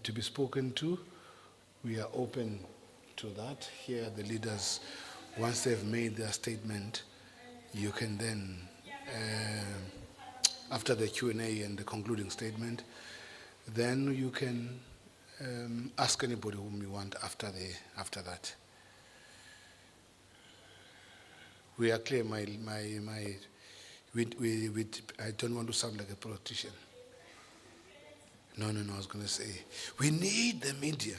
to be spoken to. We are open to that. Here, the leaders, once they've made their statement, you can then, after the Q&A and the concluding statement, then you can ask anybody whom you want after that. We are clear. I don't want to sound like a politician. No, I was going to say, we need the media,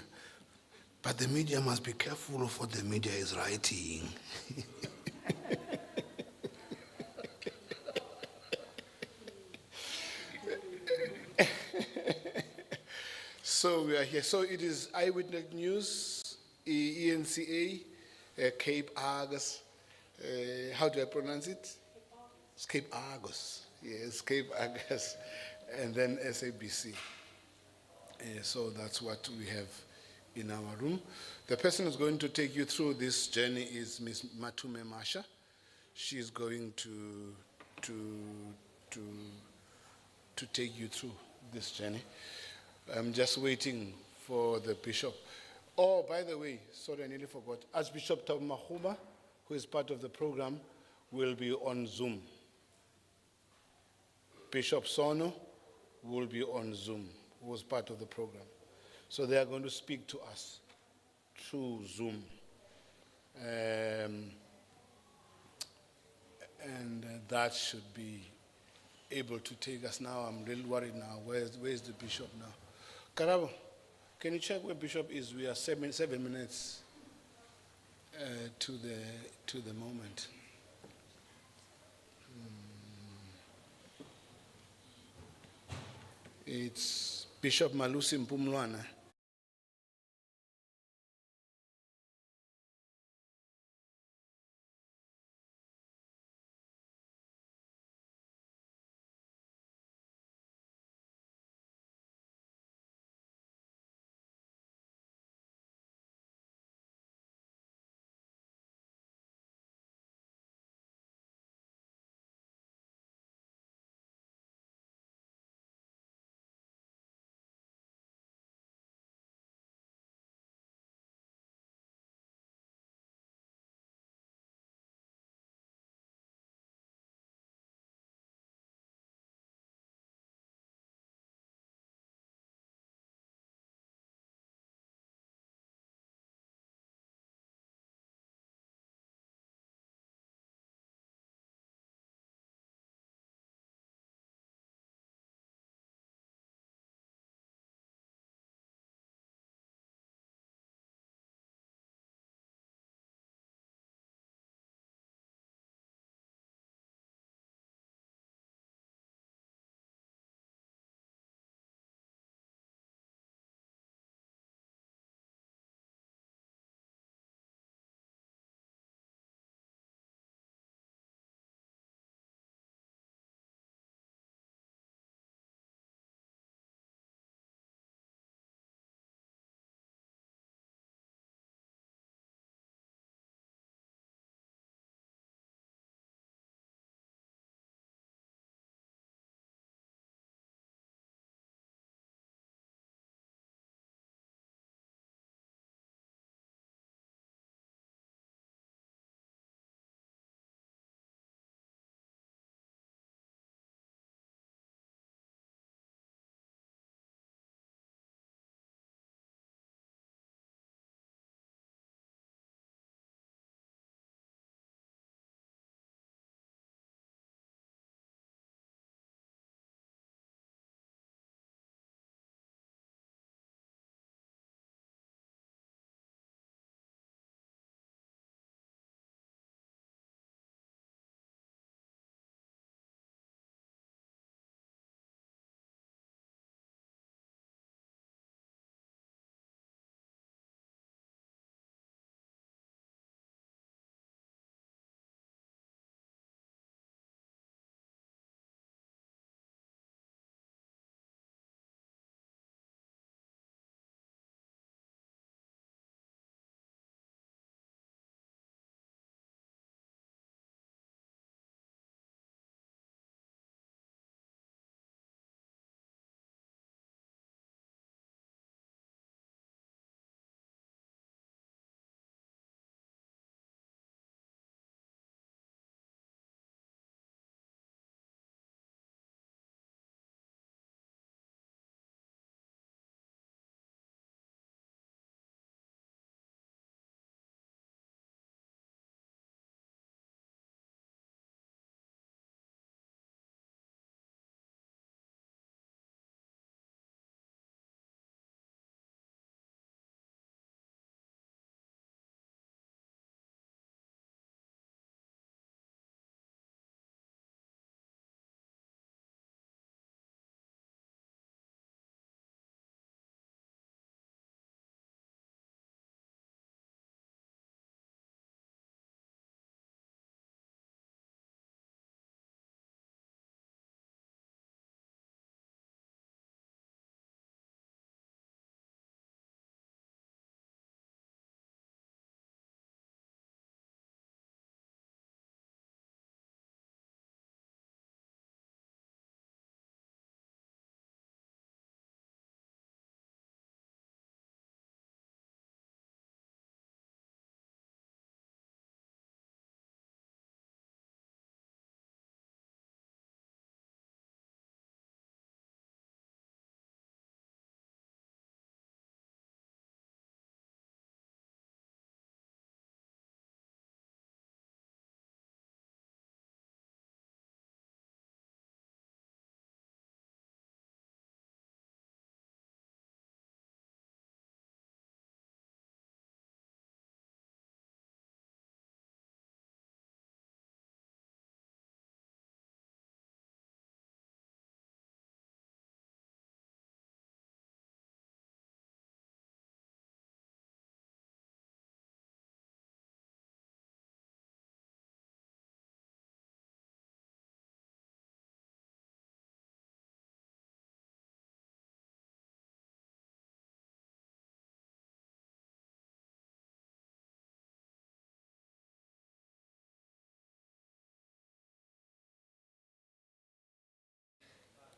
but the media must be careful of what the media is writing. So we are here. So it is Eyewitness News, ENCA, Cape Argus. How do I pronounce it? It's Cape Argus. Yes, Cape Argus. And then SABC. So that's what we have in our room. The person who's going to take you through this journey is Ms. Matume Masha. She's going to take you through this journey. I'm just waiting for the bishop. Oh, by the way, sorry, I nearly forgot. Archbishop Tabu Makhuba, who is part of the program, will be on Zoom. Bishop Sono will be on Zoom, who was part of the program. So they are going to speak to us through Zoom. And that should be able to take us now. I'm a little worried now. Where's the bishop now? Karabo, can you check where bishop is? We are 7 minutes to the moment. It's Bishop Malusi Mpumlwana.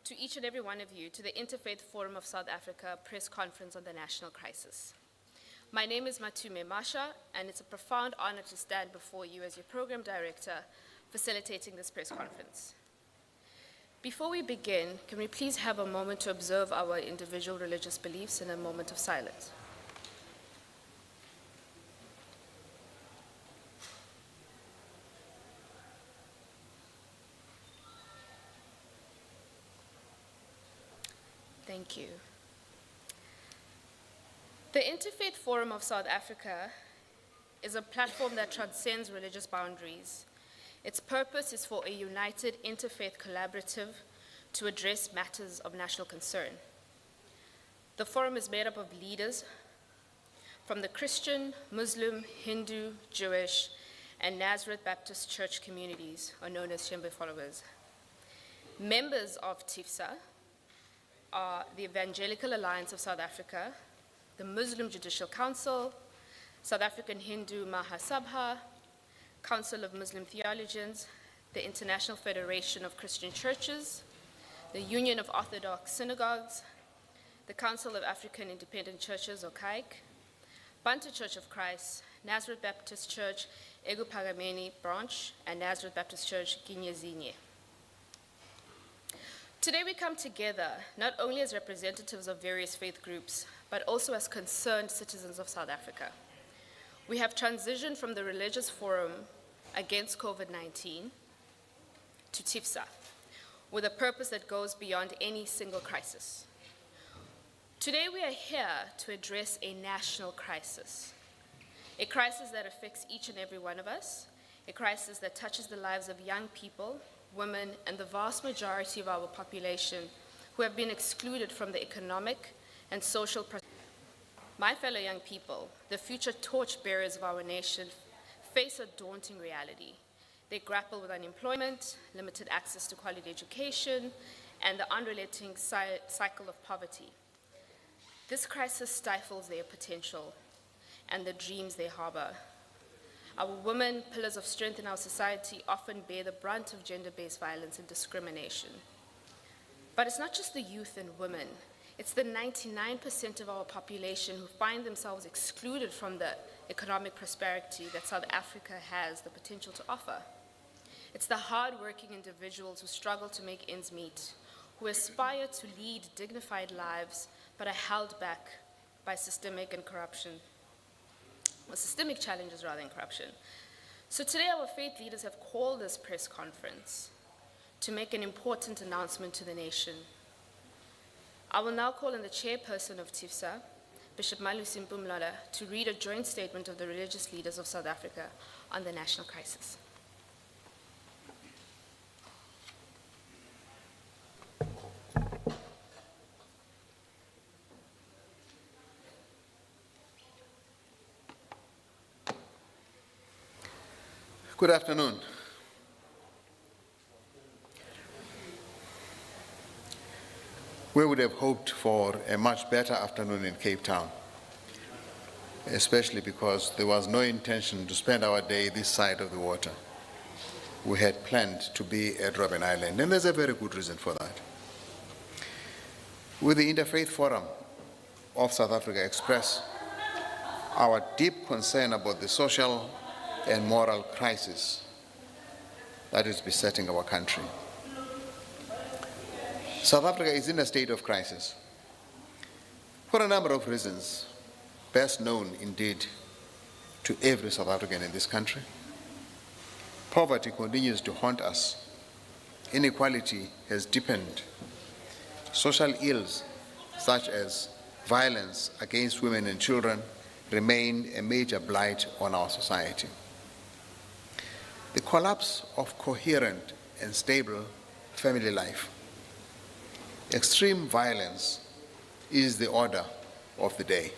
to each and every one of you to the Interfaith Forum of South Africa press conference on the national crisis. My name is Matume Masha, and it's a profound honor to stand before you as your program director, facilitating this press conference. Before we begin, can we please have a moment to observe our individual religious beliefs in a moment of silence? Thank you. The Interfaith Forum of South Africa is a platform that transcends religious boundaries. Its purpose is for a united interfaith collaborative to address matters of national concern. The forum is made up of leaders from the Christian, Muslim, Hindu, Jewish, and Nazareth Baptist Church communities, or known as Shembe followers. Members of TIFSA are the Evangelical Alliance of South Africa, the Muslim Judicial Council, South African Hindu Mahasabha, Council of Muslim Theologians, the International Federation of Christian Churches, the Union of Orthodox Synagogues, the Council of African Independent Churches, or CAIC, Bantu Church of Christ, Nazareth Baptist Church, Egu Pagameni Branch, and Nazareth Baptist Church, Ginyezinye. Today we come together not only as representatives of various faith groups, but also as concerned citizens of South Africa. We have transitioned from the Religious Forum Against COVID-19 to TIFSA, with a purpose that goes beyond any single crisis. Today we are here to address a national crisis, a crisis that affects each and every one of us, a crisis that touches the lives of young people, women, and the vast majority of our population who have been excluded from the economic and social. My fellow young people, the future torchbearers of our nation, face a daunting reality. They grapple with unemployment, limited access to quality education, and the unrelenting cycle of poverty. This crisis stifles their potential and the dreams they harbor. Our women, pillars of strength in our society, often bear the brunt of gender-based violence and discrimination. But it's not just the youth and women. It's the 99% of our population who find themselves excluded from the economic prosperity that South Africa has the potential to offer. It's the hard-working individuals who struggle to make ends meet, who aspire to lead dignified lives, but are held back by systemic challenges rather than corruption. So today our faith leaders have called this press conference to make an important announcement to the nation. I will now call on the chairperson of TIFSA, Bishop Malusi Mpumlala, to read a joint statement of the religious leaders of South Africa on the national crisis. Good afternoon. We would have hoped for a much better afternoon in Cape Town, especially because there was no intention to spend our day this side of the water. We had planned to be at Robben Island, and there's a very good reason for that. With the Interfaith Forum of South Africa express our deep concern about the social and moral crisis that is besetting our country. South Africa is in a state of crisis for a number of reasons, best known indeed to every South African in this country. Poverty continues to haunt us. Inequality has deepened. Social ills such as violence against women and children remain a major blight on our society. The collapse of coherent and stable family life. Extreme violence is the order of the day.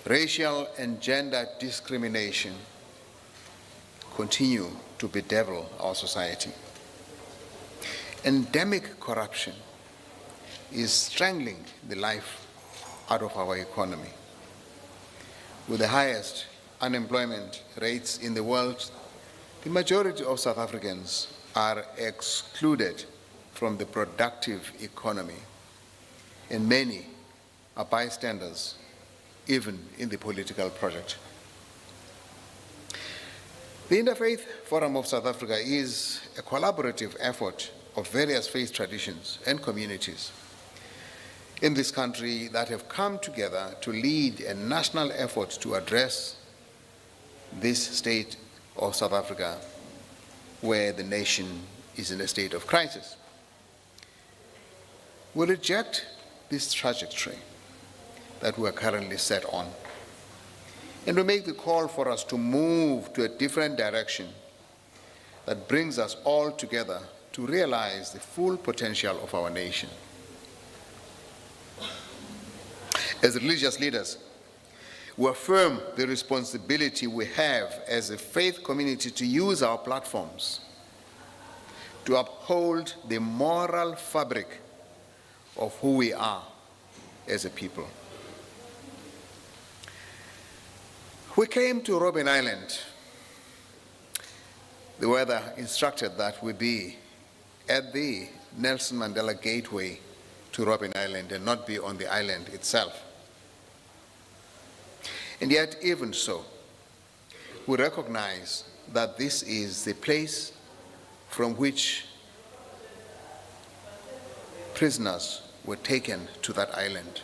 Racial and gender discrimination continue to bedevil our society. Endemic corruption is strangling the life out of our economy. With the highest unemployment rates in the world, the majority of South Africans are excluded from the productive economy, and many are bystanders, even in the political project. The Interfaith Forum of South Africa is a collaborative effort of various faith traditions and communities in this country that have come together to lead a national effort to address this state of South Africa where the nation is in a state of crisis. We reject this trajectory that we are currently set on, and we make the call for us to move to a different direction that brings us all together to realize the full potential of our nation. As religious leaders, we affirm the responsibility we have as a faith community to use our platforms to uphold the moral fabric of who we are as a people. We came to Robben Island. The weather instructed that we be at the Nelson Mandela Gateway to Robben Island and not be on the island itself. And yet, even so, we recognize that this is the place from which prisoners were taken to that island.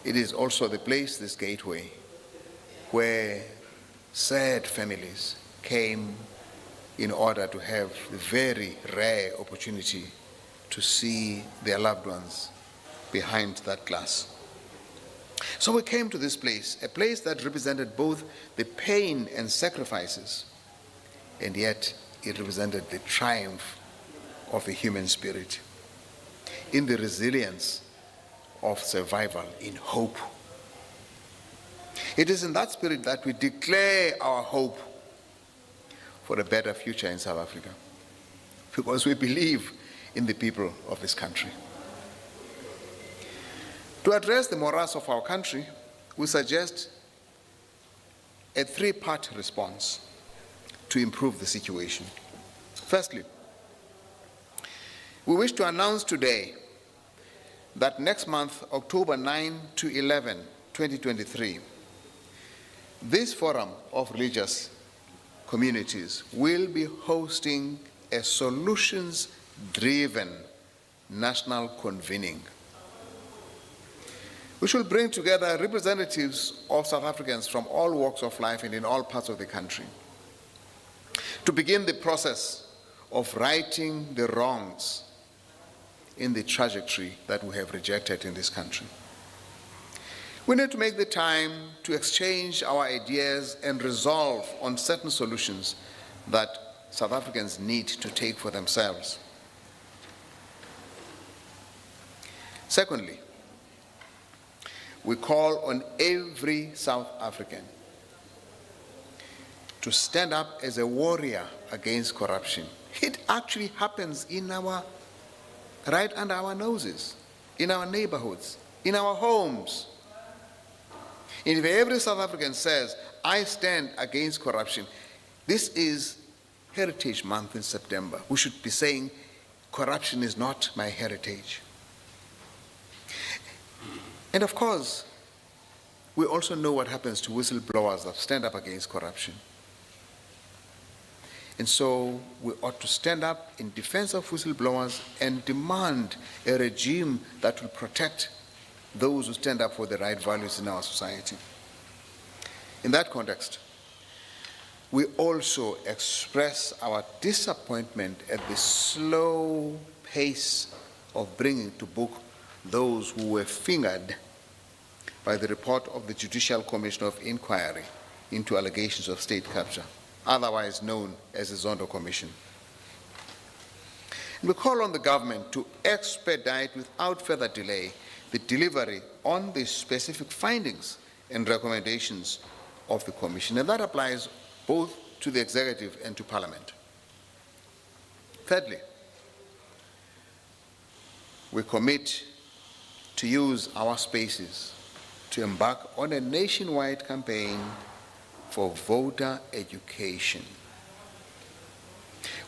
It is also the place, this gateway, where sad families came in order to have the very rare opportunity to see their loved ones behind that glass. So we came to this place, a place that represented both the pain and sacrifices, and yet it represented the triumph of the human spirit, in the resilience of survival, in hope. It is in that spirit that we declare our hope for a better future in South Africa, because we believe in the people of this country. To address the morass of our country, we suggest a three-part response to improve the situation. Firstly, we wish to announce today that next month, October 9 to 11, 2023, this forum of religious communities will be hosting a solutions-driven national convening, which will bring together representatives of South Africans from all walks of life and in all parts of the country to begin the process of righting the wrongs in the trajectory that we have rejected in this country. We need to make the time to exchange our ideas and resolve on certain solutions that South Africans need to take for themselves. Secondly, we call on every South African to stand up as a warrior against corruption. It actually happens right under our noses, in our neighborhoods, in our homes. And if every South African says, I stand against corruption, this is Heritage Month in September. We should be saying, corruption is not my heritage. And of course, we also know what happens to whistleblowers that stand up against corruption. And so we ought to stand up in defense of whistleblowers and demand a regime that will protect those who stand up for the right values in our society. In that context, we also express our disappointment at the slow pace of bringing to book those who were fingered by the report of the Judicial Commission of Inquiry into allegations of state capture, otherwise known as the Zondo Commission. And we call on the government to expedite without further delay the delivery on the specific findings and recommendations of the Commission, and that applies both to the executive and to Parliament. Thirdly, we commit to use our spaces to embark on a nationwide campaign for voter education.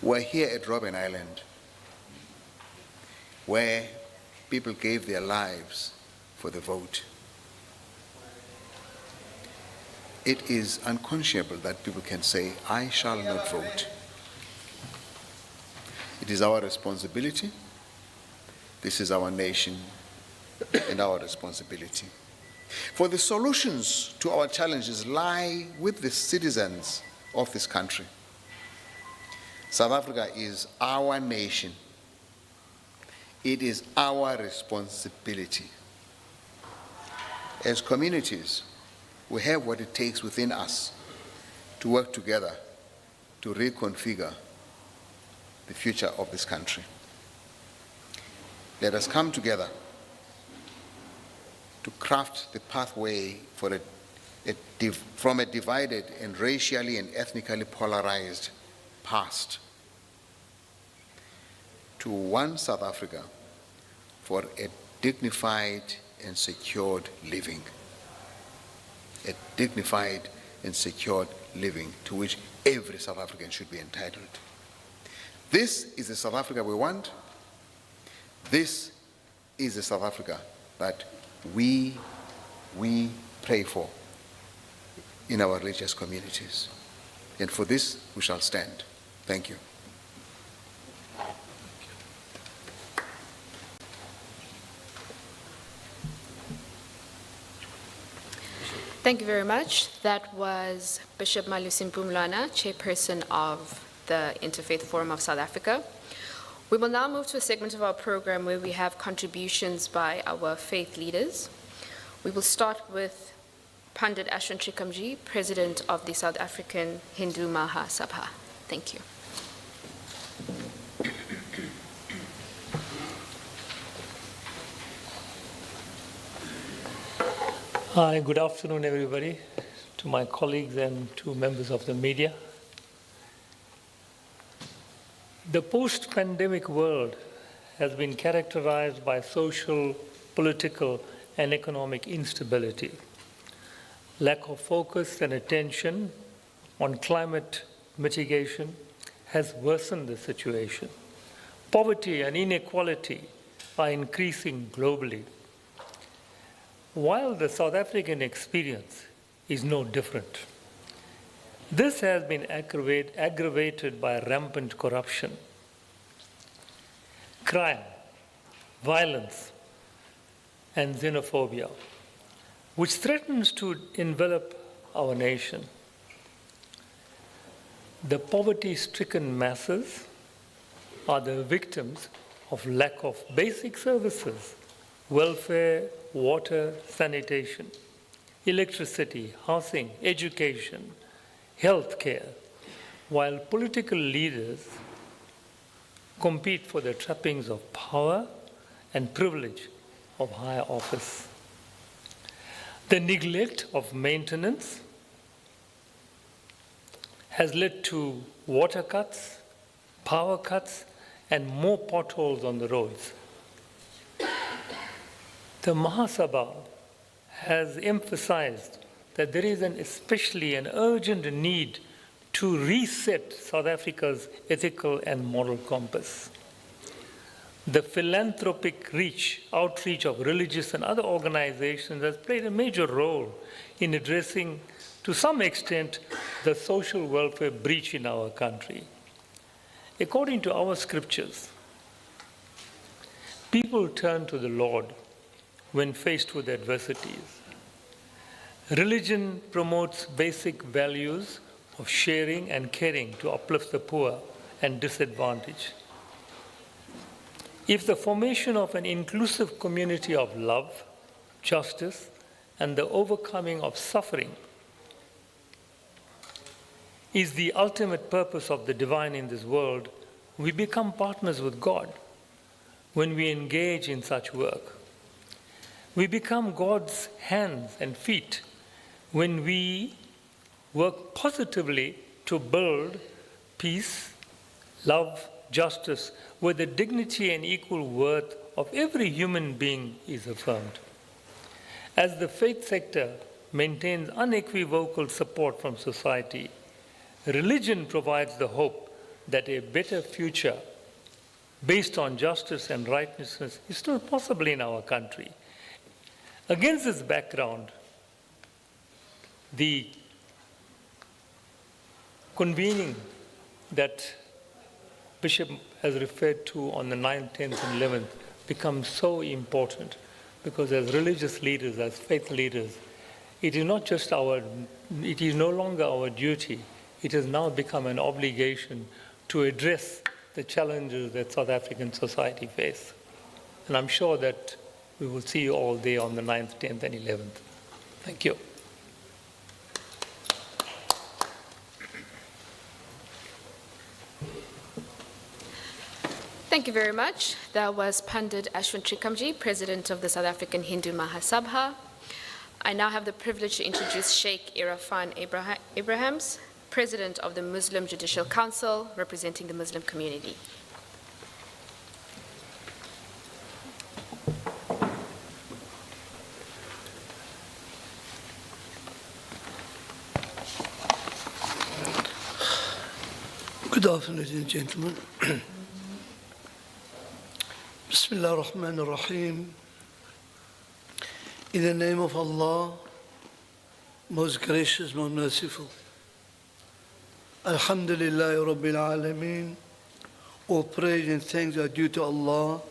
We're here at Robben Island where people gave their lives for the vote. It is unconscionable that people can say, I shall not vote. It is our responsibility. This is our nation and our responsibility. For the solutions to our challenges lie with the citizens of this country. South Africa is our nation. It is our responsibility. As communities, we have what it takes within us to work together to reconfigure the future of this country. Let us come together to craft the pathway for from a divided and racially and ethnically polarized past to one South Africa for a dignified and secured living. A dignified and secured living to which every South African should be entitled. This is the South Africa we want. This is the South Africa that we pray for in our religious communities. And for this, we shall stand. Thank you. Thank you very much. That was Bishop Malusi Mpumlwana, chairperson of the Interfaith Forum of South Africa. We will now move to a segment of our program where we have contributions by our faith leaders. We will start with Pandit Ashwin Trikamji, President of the South African Hindu Mahasabha. Thank you. Hi, good afternoon, everybody, to my colleagues and to members of the media. The post-pandemic world has been characterized by social, political, and economic instability. Lack of focus and attention on climate mitigation has worsened the situation. Poverty and inequality are increasing globally. While the South African experience is no different, this has been aggravated by rampant corruption, crime, violence, and xenophobia, which threatens to envelop our nation. The poverty-stricken masses are the victims of lack of basic services, welfare, water, sanitation, electricity, housing, education, health care, while political leaders compete for the trappings of power and privilege of higher office. The neglect of maintenance has led to water cuts, power cuts, and more potholes on the roads. The Mahasabha has emphasized that there is especially an urgent need to reset South Africa's ethical and moral compass. The philanthropic outreach of religious and other organizations has played a major role in addressing, to some extent, the social welfare breach in our country. According to our scriptures, people turn to the Lord when faced with adversities. Religion promotes basic values of sharing and caring to uplift the poor and disadvantaged. If the formation of an inclusive community of love, justice, and the overcoming of suffering is the ultimate purpose of the divine in this world, we become partners with God when we engage in such work. We become God's hands and feet when we work positively to build peace, love, justice, where the dignity and equal worth of every human being is affirmed. As the faith sector maintains unequivocal support from society, religion provides the hope that a better future based on justice and righteousness is still possible in our country. Against this background, the convening that Bishop has referred to on the 9th, 10th, and 11th becomes so important, because as religious leaders, as faith leaders, it is not just it is no longer our duty, it has now become an obligation to address the challenges that South African society face. And I'm sure that we will see you all there on the 9th, 10th, and 11th. Thank you. Thank you very much. That was Pandit Ashwin Trikamji, President of the South African Hindu Mahasabha. I now have the privilege to introduce Sheikh Irfan Abrahams, President of the Muslim Judicial Council, representing the Muslim community. Good afternoon, ladies and gentlemen. Bismillah ar-Rahman ar-Rahim. In the name of Allah, most gracious, most merciful. Alhamdulillah Rabbil Alameen. All praise and thanks are due to Allah,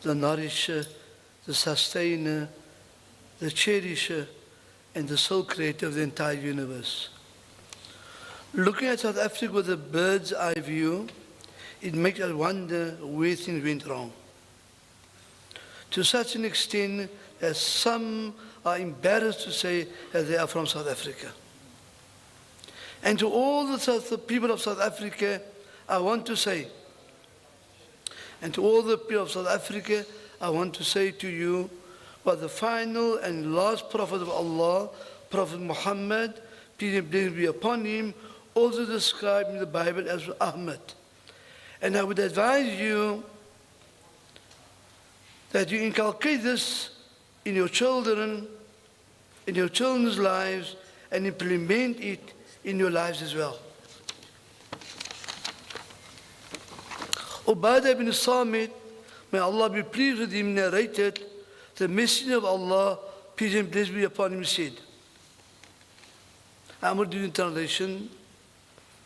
the nourisher, the sustainer, the cherisher, and the sole creator of the entire universe. Looking at South Africa with a bird's eye view, it makes us wonder where things went wrong. To such an extent that some are embarrassed to say that they are from South Africa. And to all the people of South Africa, I want to say, and to all the people of South Africa, I want to say to you what the final and last prophet of Allah, Prophet Muhammad, peace and blessings be upon him, also described in the Bible as Ahmad. And I would advise you that you inculcate this in your children, in your children's lives, and implement it in your lives as well. Ubadah ibn Samit, may Allah be pleased with him, narrated, the Messenger of Allah, peace and blessings be upon him, said, I'm going to do the translation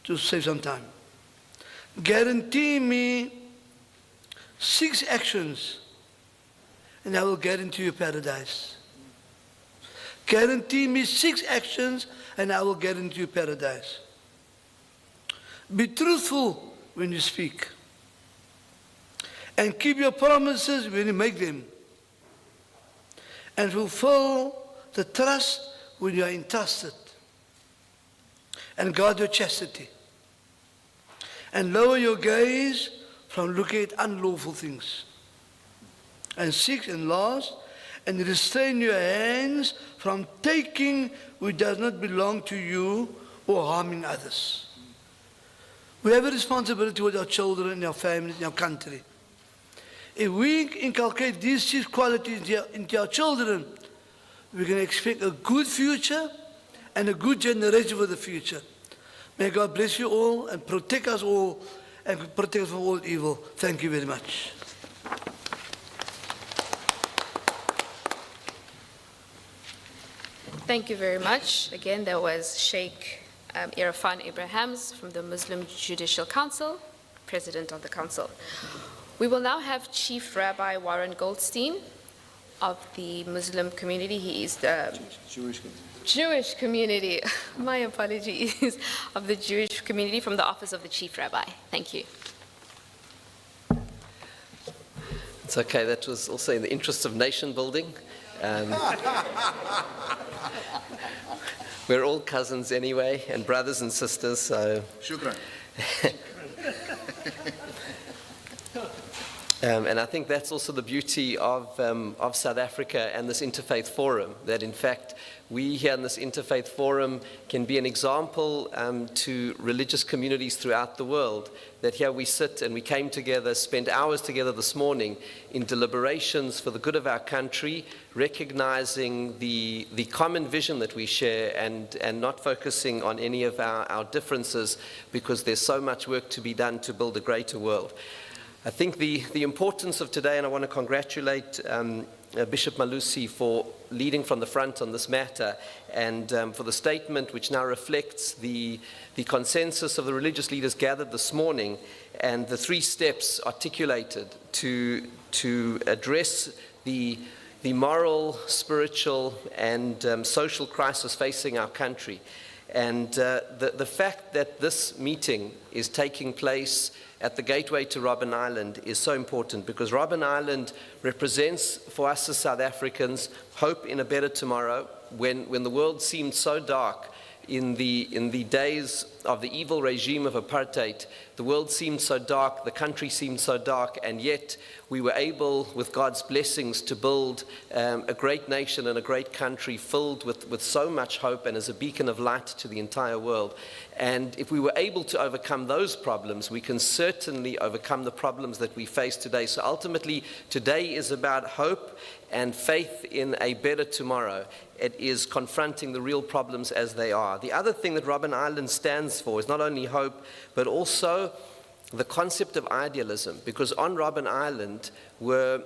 to save some time. Guarantee me 6 actions and I will guarantee you paradise. Guarantee me 6 actions and I will guarantee you paradise. Be truthful when you speak. And keep your promises when you make them. And fulfill the trust when you are entrusted. And guard your chastity. And lower your gaze from looking at unlawful things. And 6th and last, and restrain your hands from taking which does not belong to you or harming others. We have a responsibility towards our children and our families and our country. If we inculcate these 6 qualities into our children, we can expect a good future and a good generation for the future. May God bless you all and protect us all and protect us from all evil. Thank you very much. Thank you very much. Again, there was Sheikh Irfan Abrahams from the Muslim Judicial Council, President of the Council. We will now have Chief Rabbi Warren Goldstein of the Muslim community. He is the Jewish community. My apologies, of the Jewish community from the Office of the Chief Rabbi. Thank you. It's okay, that was also in the interest of nation building. We're all cousins anyway, and brothers and sisters, so... Shukran. And I think that's also the beauty of South Africa and this Interfaith Forum, that in fact we here in this Interfaith Forum can be an example to religious communities throughout the world, that here we sit and we came together, spent hours together this morning in deliberations for the good of our country, recognizing the common vision that we share and not focusing on any of our differences, because there's so much work to be done to build a greater world. I think the importance of today, and I want to congratulate Bishop Malusi for leading from the front on this matter, and for the statement which now reflects the consensus of the religious leaders gathered this morning, and the 3 steps articulated to address the moral, spiritual, and social crisis facing our country. And the fact that this meeting is taking place at the gateway to Robben Island is so important, because Robben Island represents for us as South Africans hope in a better tomorrow. When the world seemed so dark in the days of the evil regime of apartheid, the world seemed so dark, the country seemed so dark, and yet we were able, with God's blessings, to build a great nation and a great country filled with so much hope and as a beacon of light to the entire world. And if we were able to overcome those problems, we can certainly overcome the problems that we face today. So ultimately, today is about hope and faith in a better tomorrow. It is confronting the real problems as they are. The other thing that Robben Island stands for is not only hope, but also the concept of idealism, because on Robben Island were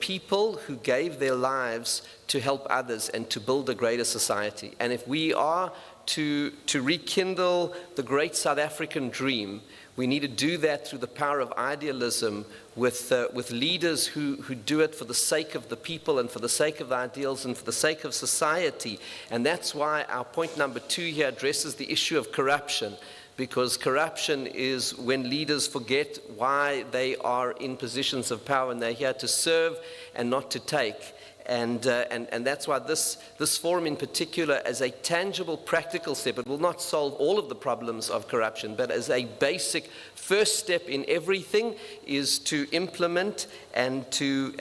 people who gave their lives to help others and to build a greater society. And if we are to rekindle the great South African dream, we need to do that through the power of idealism with leaders who do it for the sake of the people and for the sake of the ideals and for the sake of society. And that's why our point number 2 here addresses the issue of corruption, because corruption is when leaders forget why they are in positions of power and they're here to serve and not to take. And that's why this forum in particular, as a tangible, practical step, it will not solve all of the problems of corruption, but as a basic first step in everything, is to implement and to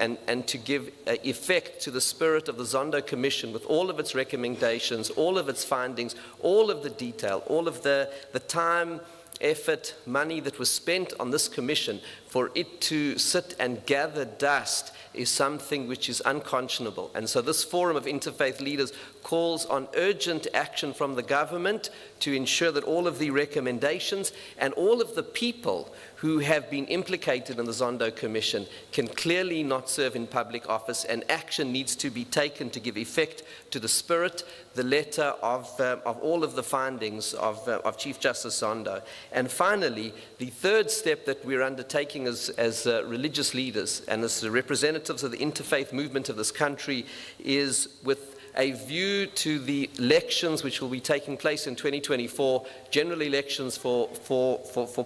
give effect to the spirit of the Zondo Commission with all of its recommendations, all of its findings, all of the detail, all of the time, effort, money that was spent on this commission. For it to sit and gather dust is something which is unconscionable. And so this forum of interfaith leaders calls on urgent action from the government to ensure that all of the recommendations and all of the people who have been implicated in the Zondo Commission can clearly not serve in public office, and action needs to be taken to give effect to the spirit, the letter of all of the findings of Chief Justice Zondo. And finally, the third step that we're undertaking as religious leaders and as the representatives of the interfaith movement of this country is with a view to the elections which will be taking place in 2024, general elections for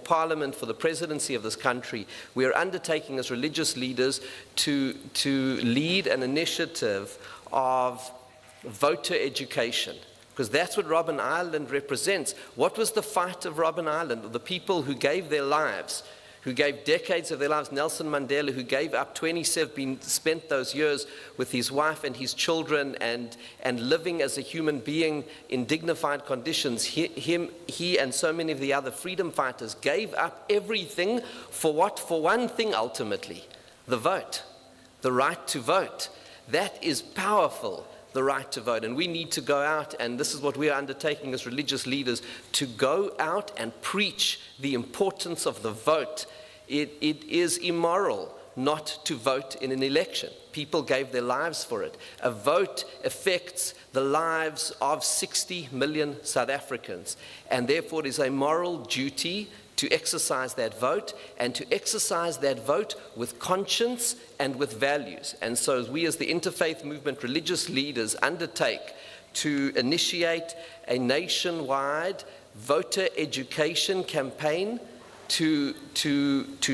Parliament, for the presidency of this country. We are undertaking as religious leaders to lead an initiative of voter education, because that's what Robben Island represents. What was the fight of Robben Island? The people who gave their lives, who gave decades of their lives. Nelson Mandela, who gave up 27, spent those years with his wife and his children and living as a human being in dignified conditions. He and so many of the other freedom fighters gave up everything for what? For one thing ultimately, the vote, the right to vote. That is powerful, the right to vote. And we need to go out, and this is what we are undertaking as religious leaders, to go out and preach the importance of the vote. It is immoral not to vote in an election. People gave their lives for it. A vote affects the lives of 60 million South Africans, and therefore it is a moral duty to exercise that vote, and to exercise that vote with conscience and with values. And so as we as the interfaith movement religious leaders undertake to initiate a nationwide voter education campaign to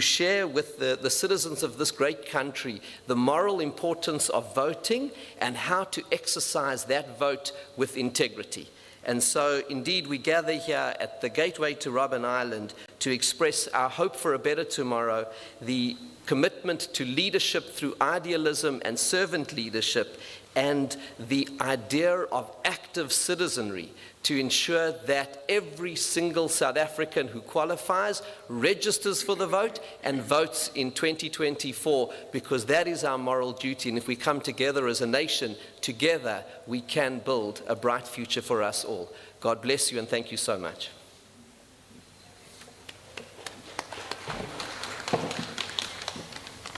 share with the citizens of this great country the moral importance of voting and how to exercise that vote with integrity. And so, indeed, we gather here at the gateway to Robben Island to express our hope for a better tomorrow, the commitment to leadership through idealism and servant leadership, and the idea of active citizenry to ensure that every single South African who qualifies registers for the vote and votes in 2024, because that is our moral duty. And if we come together as a nation, together we can build a bright future for us all. God bless you, and thank you so much.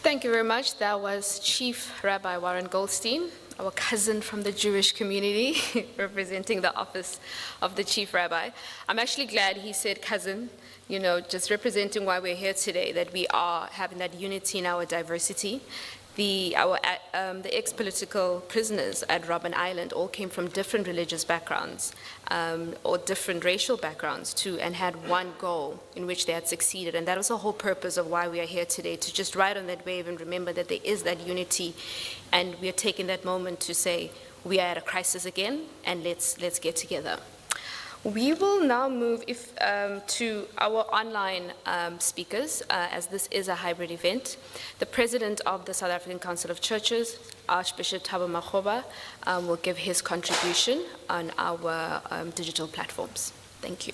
Thank you very much. That was Chief Rabbi Warren Goldstein, our cousin from the Jewish community, representing the office of the Chief Rabbi. I'm actually glad he said cousin, just representing why we're here today, that we are having that unity in our diversity. The ex-political prisoners at Robben Island all came from different religious backgrounds or different racial backgrounds too, and had one goal in which they had succeeded. And that was the whole purpose of why we are here today, to just ride on that wave and remember that there is that unity. And we are taking that moment to say, we are at a crisis again, and let's get together. We will now move to our online speakers, as this is a hybrid event. The President of the South African Council of Churches, Archbishop Thabo Makgoba, will give his contribution on our digital platforms. Thank you.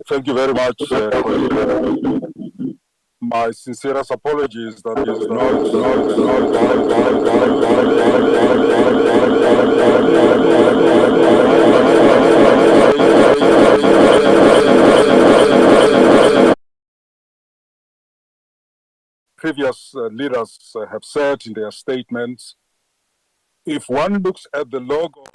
Thank you very much. My sincerest apologies that is previous leaders have said in their statements. If one looks at the logo,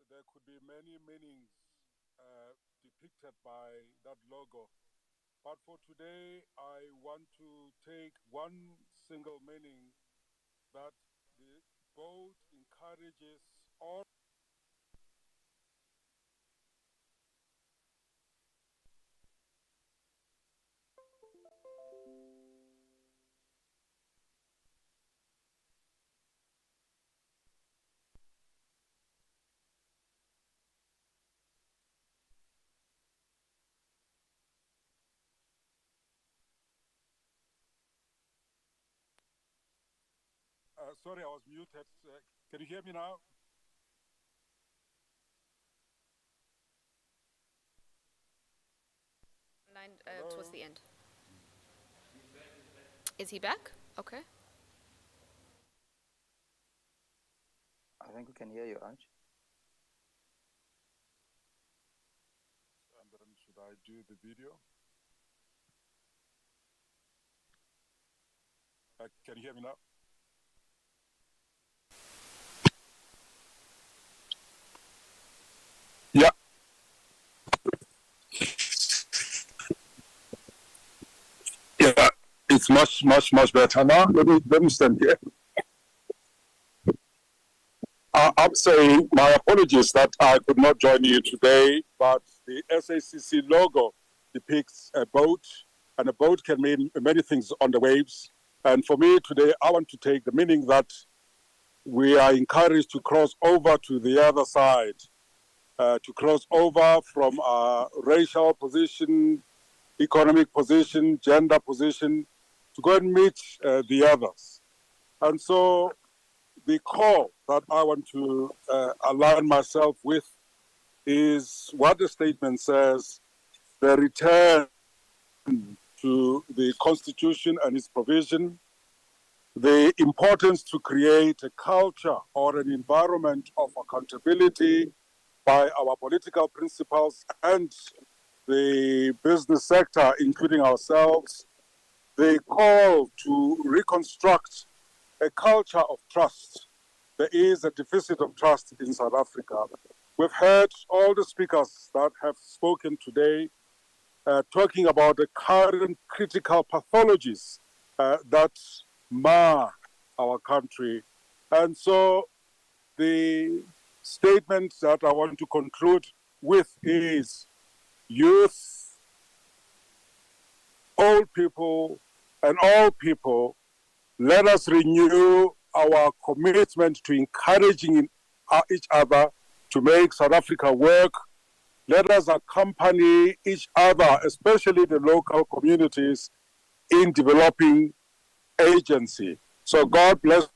there could be many meanings depicted by that logo. But for today, I want to take one single meaning, that the boat encourages all. Sorry, I was muted. Can you hear me now? Towards the end. Is he back? Okay. I think we can hear you, Arch. And then should I do the video? Can you hear me now? Yeah. Yeah, it's much better now. Let me stand here. I'm saying my apologies that I could not join you today, but the SACC logo depicts a boat, and a boat can mean many things on the waves. And for me today, I want to take the meaning that we are encouraged to cross over to the other side, to cross over from our racial position, economic position, gender position, to go and meet the others. And so the call that I want to align myself with is what the statement says: the return to the Constitution and its provision, the importance to create a culture or an environment of accountability by our political principals and the business sector, including ourselves, the call to reconstruct a culture of trust. There is a deficit of trust in South Africa. We've heard all the speakers that have spoken today talking about the current critical pathologies that mar our country. And so the statement that I want to conclude with is: youth, old people, and all people, let us renew our commitment to encouraging each other to make South Africa work. Let us accompany each other, especially the local communities, in developing agency. So God bless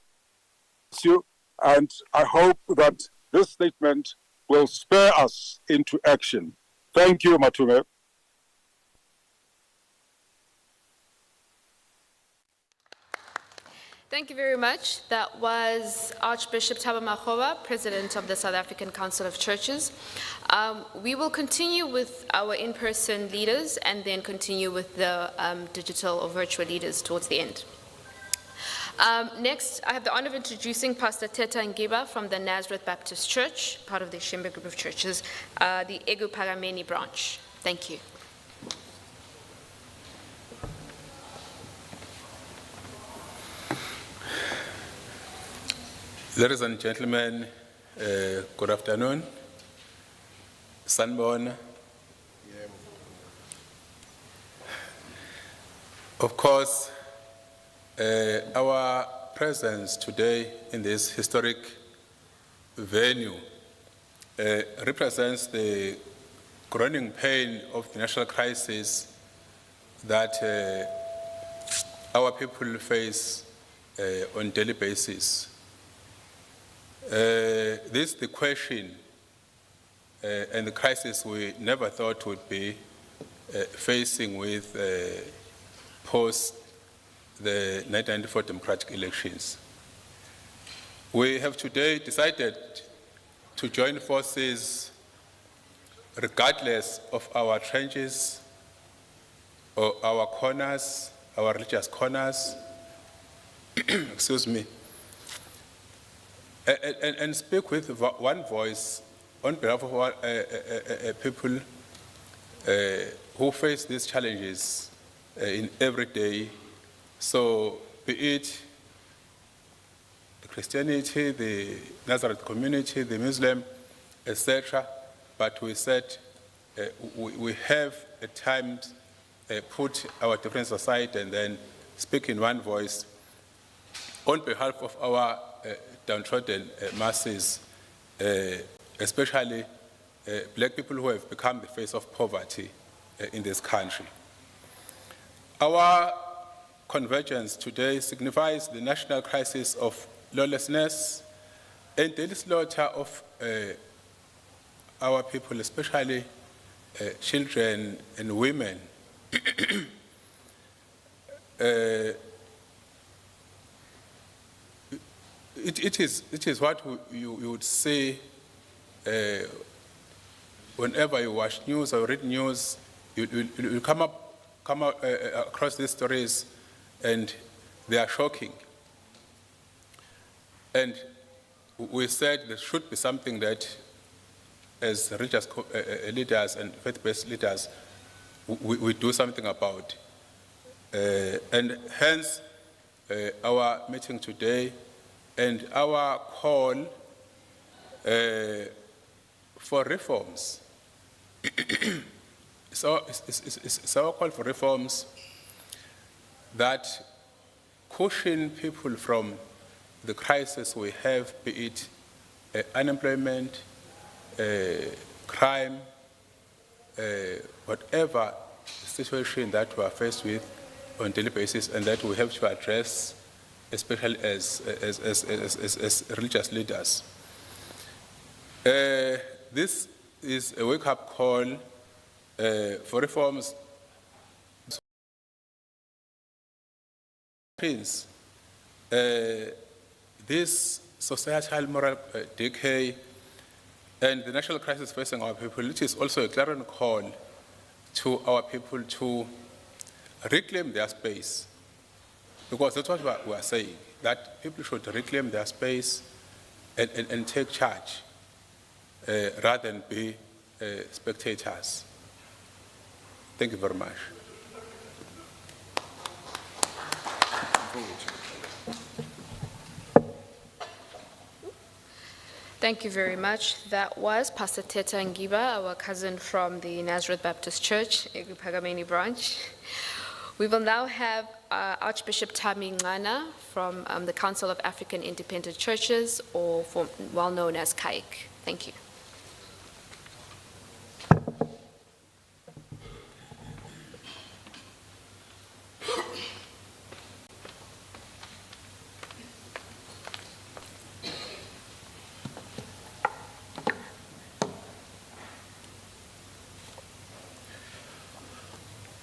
you, and I hope that this statement will spur us into action. Thank you, Matume. Thank you very much. That was Archbishop Thabo Makgoba, President of the South African Council of Churches. We will continue with our in-person leaders and then continue with the digital or virtual leaders towards the end. Next, I have the honor of introducing Pastor Teta Ngiba from the Nazareth Baptist Church, part of the Shembe Group of Churches, the Egu Pagameni branch. Thank you. Ladies and gentlemen, good afternoon. Sanborn. Of course, our presence today in this historic venue represents the growing pain of the national crisis that our people face on a daily basis. This is the question and the crisis we never thought would be facing with post the 1994 democratic elections. We have today decided to join forces regardless of our trenches or our corners, our religious corners, excuse me, and speak with one voice on behalf of our people who face these challenges in every day. So be it the Christianity, the Nazareth community, the Muslim, etc. But we said we have at times put our differences aside and then speak in one voice on behalf of our downtrodden masses, especially black people who have become the face of poverty in this country. Our convergence today signifies the national crisis of lawlessness and daily slaughter of our people, especially children and women. It is what you would say whenever you watch news or read news, you come across these stories and they are shocking. And we said there should be something that, as religious leaders and faith-based leaders, we do something about. And hence our meeting today and our call for reforms. It's our call for reforms that cushion people from the crisis we have, be it unemployment, crime, whatever situation that we are faced with on a daily basis, and that we have to address, especially as religious leaders. This is a wake-up call for reforms. This societal moral decay and the national crisis facing our people, it is also a clarion call to our people to reclaim their space. Because that's what we are saying, that people should reclaim their space and take charge rather than be spectators. Thank you very much. Thank you very much. That was Pastor Teta Ngiba, our cousin from the Nazareth Baptist Church, Egu Pagameni branch. We will now have Archbishop Tami Ngana from the Council of African Independent Churches, or well known as CAIC. Thank you.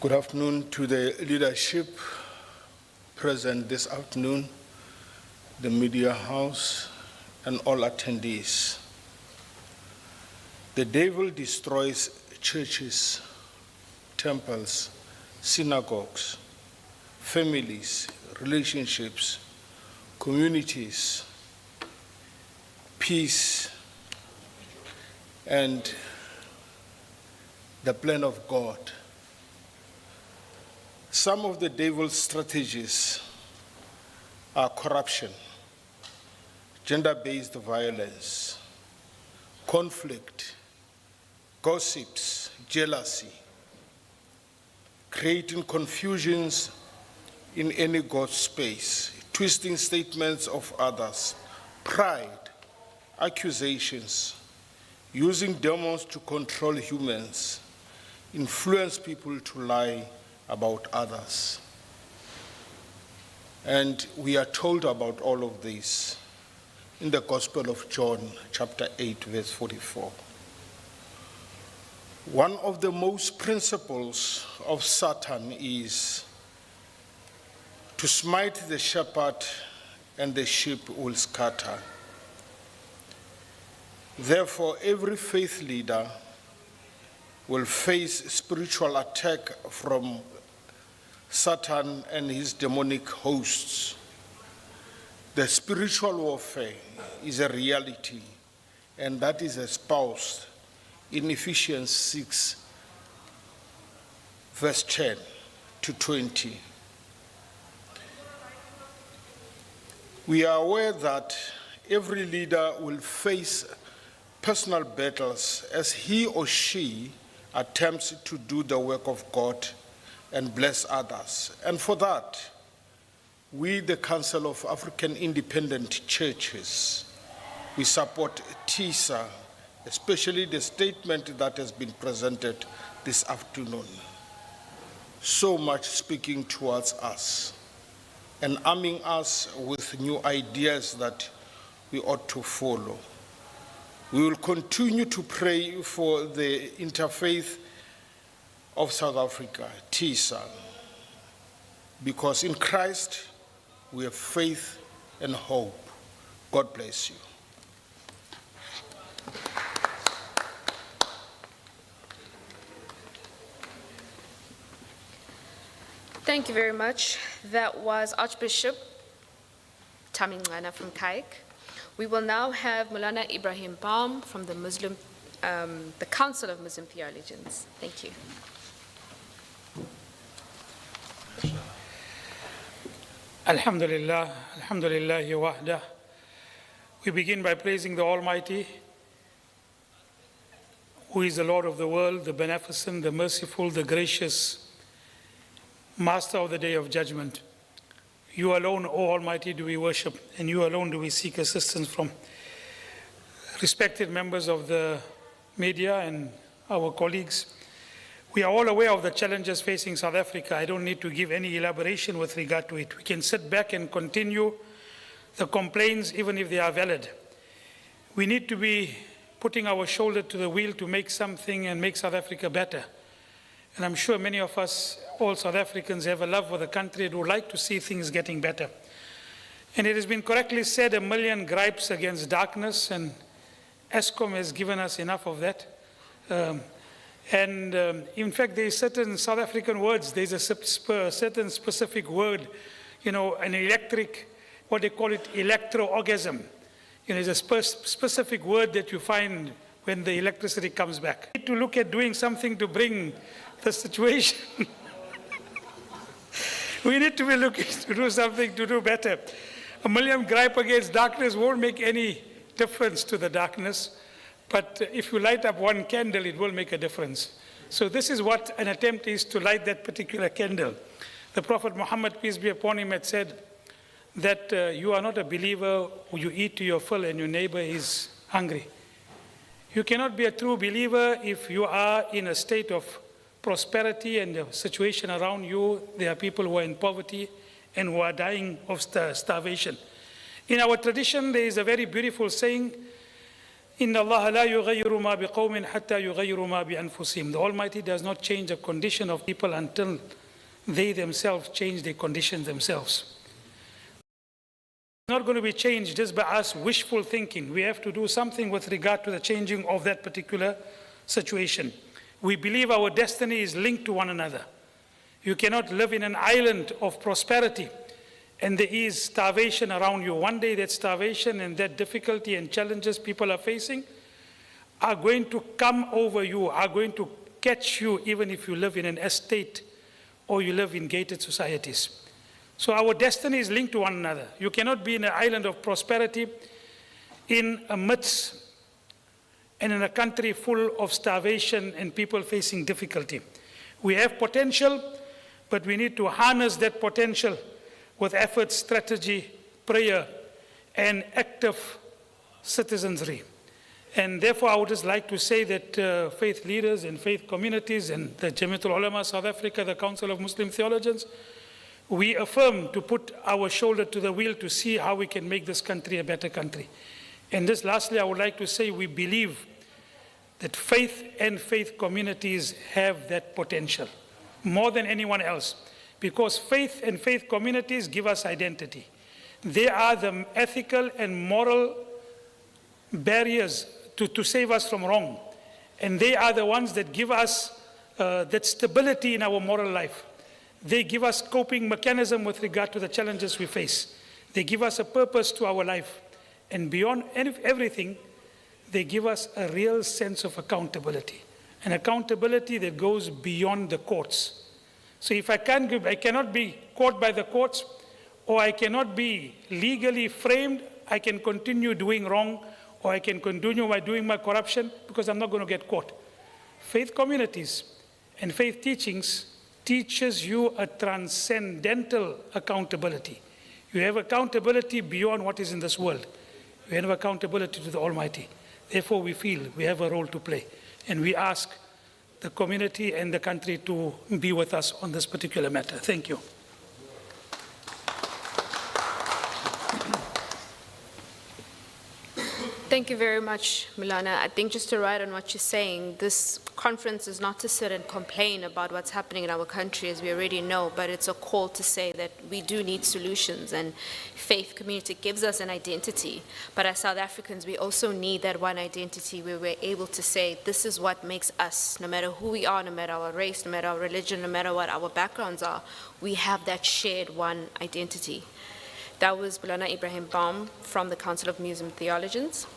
Good afternoon to the leadership present this afternoon, the media house, and all attendees. The devil destroys churches, temples, synagogues, families, relationships, communities, peace, and the plan of God. Some of the devil's strategies are corruption, gender-based violence, conflict, gossips, jealousy, creating confusions in any God's space, twisting statements of others, pride, accusations, using demons to control humans, influence people to lie about others. And we are told about all of this in the Gospel of John, chapter 8, verse 44. One of the most principles of Satan is to smite the shepherd and the sheep will scatter. Therefore, every faith leader will face spiritual attack from Satan and his demonic hosts. The spiritual warfare is a reality, and that is espoused in Ephesians 6, verse 10 to 20. We are aware that every leader will face personal battles as he or she attempts to do the work of God and bless others. And for that, we, the Council of African Independent Churches, we support TISA, especially the statement that has been presented this afternoon. So much speaking towards us and arming us with new ideas that we ought to follow. We will continue to pray for the Interfaith of South Africa, TISA, because in Christ we have faith and hope. God bless you. Thank you very much. That was Archbishop Tamingana from Kaik. We will now have Maulana Ibrahim Baum from the Council of Muslim Theologians. Thank you. Alhamdulillah, alhamdulillah wahdah. We begin by praising the Almighty, who is the Lord of the world, the beneficent, the merciful, the gracious, Master of the Day of Judgment. You alone, O Almighty, do we worship, and you alone do we seek assistance from. Respected members of the media and our colleagues, we are all aware of the challenges facing South Africa. I don't need to give any elaboration with regard to it. We can sit back and continue the complaints even if they are valid. We need to be putting our shoulder to the wheel to make something and make South Africa better. And I'm sure many of us, all South Africans, have a love for the country and would like to see things getting better. And it has been correctly said, 1 million gripes against darkness, and ESCOM has given us enough of that. In fact, there are certain South African words. There's a certain specific word, an electric, what they call it, electro-orgasm. There's a specific word that you find when the electricity comes back. We need to look at doing something to bring the situation. We need to be looking to do something to do better. 1 million gripe against darkness won't make any difference to the darkness. But if you light up one candle, it will make a difference. So this is what an attempt is, to light that particular candle. The Prophet Muhammad, peace be upon him, had said that you are not a believer who you eat to your fill and your neighbor is hungry. You cannot be a true believer if you are in a state of prosperity and the situation around you, there are people who are in poverty and who are dying of starvation. In our tradition, there is a very beautiful saying, إِنَّ اللَّهَ لَا يُغَيِّرُ مَا بِقَوْمٍ حَتَّى يُغَيِّرُ مَا بِأَنفُسِهِمْ. The Almighty does not change the condition of people until they themselves change their condition themselves. not going to be changed just by us wishful thinking. We have to do something with regard to the changing of that particular situation. We believe our destiny is linked to one another. You cannot live in an island of prosperity and there is starvation around you. One day that starvation and that difficulty and challenges people are facing are going to come over you, are going to catch you even if you live in an estate or you live in gated societies. So our destiny is linked to one another. You cannot be in an island of prosperity in a midst and in a country full of starvation and people facing difficulty. We have potential, but we need to harness that potential with effort, strategy, prayer, and active citizenry. And therefore, I would just like to say that faith leaders and faith communities and the Jamiatul Ulama South Africa, the Council of Muslim Theologians, we affirm to put our shoulder to the wheel to see how we can make this country a better country. And just lastly, I would like to say we believe that faith and faith communities have that potential more than anyone else, because faith and faith communities give us identity. They are the ethical and moral barriers to save us from wrong. And they are the ones that give us that stability in our moral life. They give us coping mechanism with regard to the challenges we face. They give us a purpose to our life. And beyond everything, they give us a real sense of accountability. An accountability that goes beyond the courts. So if I cannot be caught by the courts, or I cannot be legally framed, I can continue doing wrong, or I can continue by doing my corruption because I'm not going to get caught. Faith communities and faith teachings teaches you a transcendental accountability. You have accountability beyond what is in this world. You have accountability to the Almighty. Therefore, we feel we have a role to play. And we ask the community and the country to be with us on this particular matter. Thank you. Thank you very much, Milana. I think just to write on what you're saying, this conference is not to sit and complain about what's happening in our country, as we already know, but it's a call to say that we do need solutions, and faith community gives us an identity. But as South Africans, we also need that one identity where we're able to say, this is what makes us, no matter who we are, no matter our race, no matter our religion, no matter what our backgrounds are, we have that shared one identity. That was Bulana Ibrahim Baum from the Council of Muslim Theologians.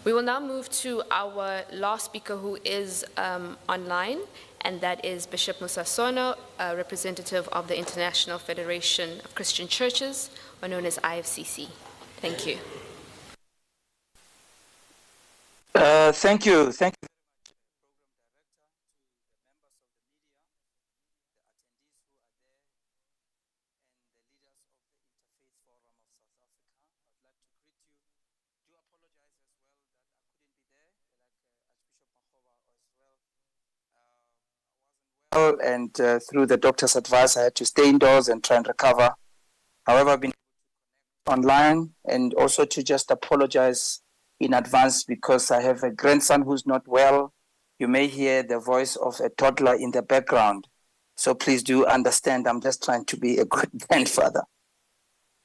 We will now move to our last speaker who is online, and that is Bishop Musa Sono, a representative of the International Federation of Christian Churches, or known as IFCC. Thank you. Thank you. Thank you. And through the doctor's advice, I had to stay indoors and try and recover. However, I've been online, and also to just apologize in advance because I have a grandson who's not well. You may hear the voice of a toddler in the background. So please do understand, I'm just trying to be a good grandfather.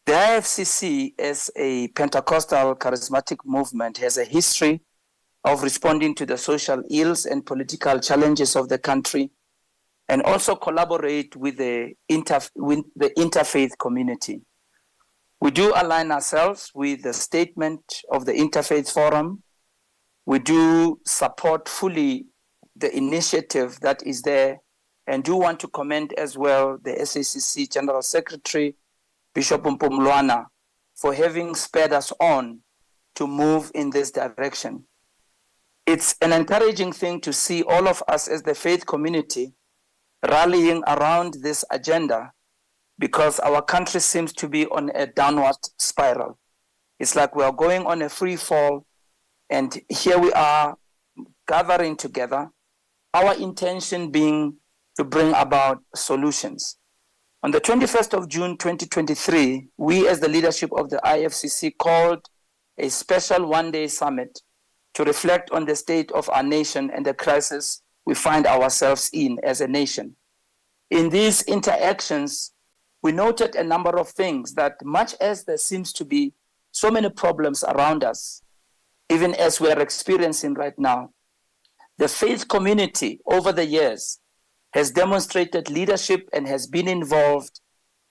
The IFCC, as a Pentecostal charismatic movement, has a history of responding to the social ills and political challenges of the country, and also collaborate with the interfaith community. We do align ourselves with the statement of the Interfaith Forum. We do support fully the initiative that is there, and do want to commend as well the SACC General Secretary, Bishop Mpumlwana, for having spurred us on to move in this direction. It's an encouraging thing to see all of us as the faith community rallying around this agenda, because our country seems to be on a downward spiral. It's like we are going on a free fall, and here we are gathering together, our intention being to bring about solutions. On the 21st of June 2023, we as the leadership of the IFCC called a special one-day summit to reflect on the state of our nation and the crisis we find ourselves in as a nation. In these interactions, we noted a number of things that, much as there seems to be so many problems around us, even as we are experiencing right now, the faith community over the years has demonstrated leadership and has been involved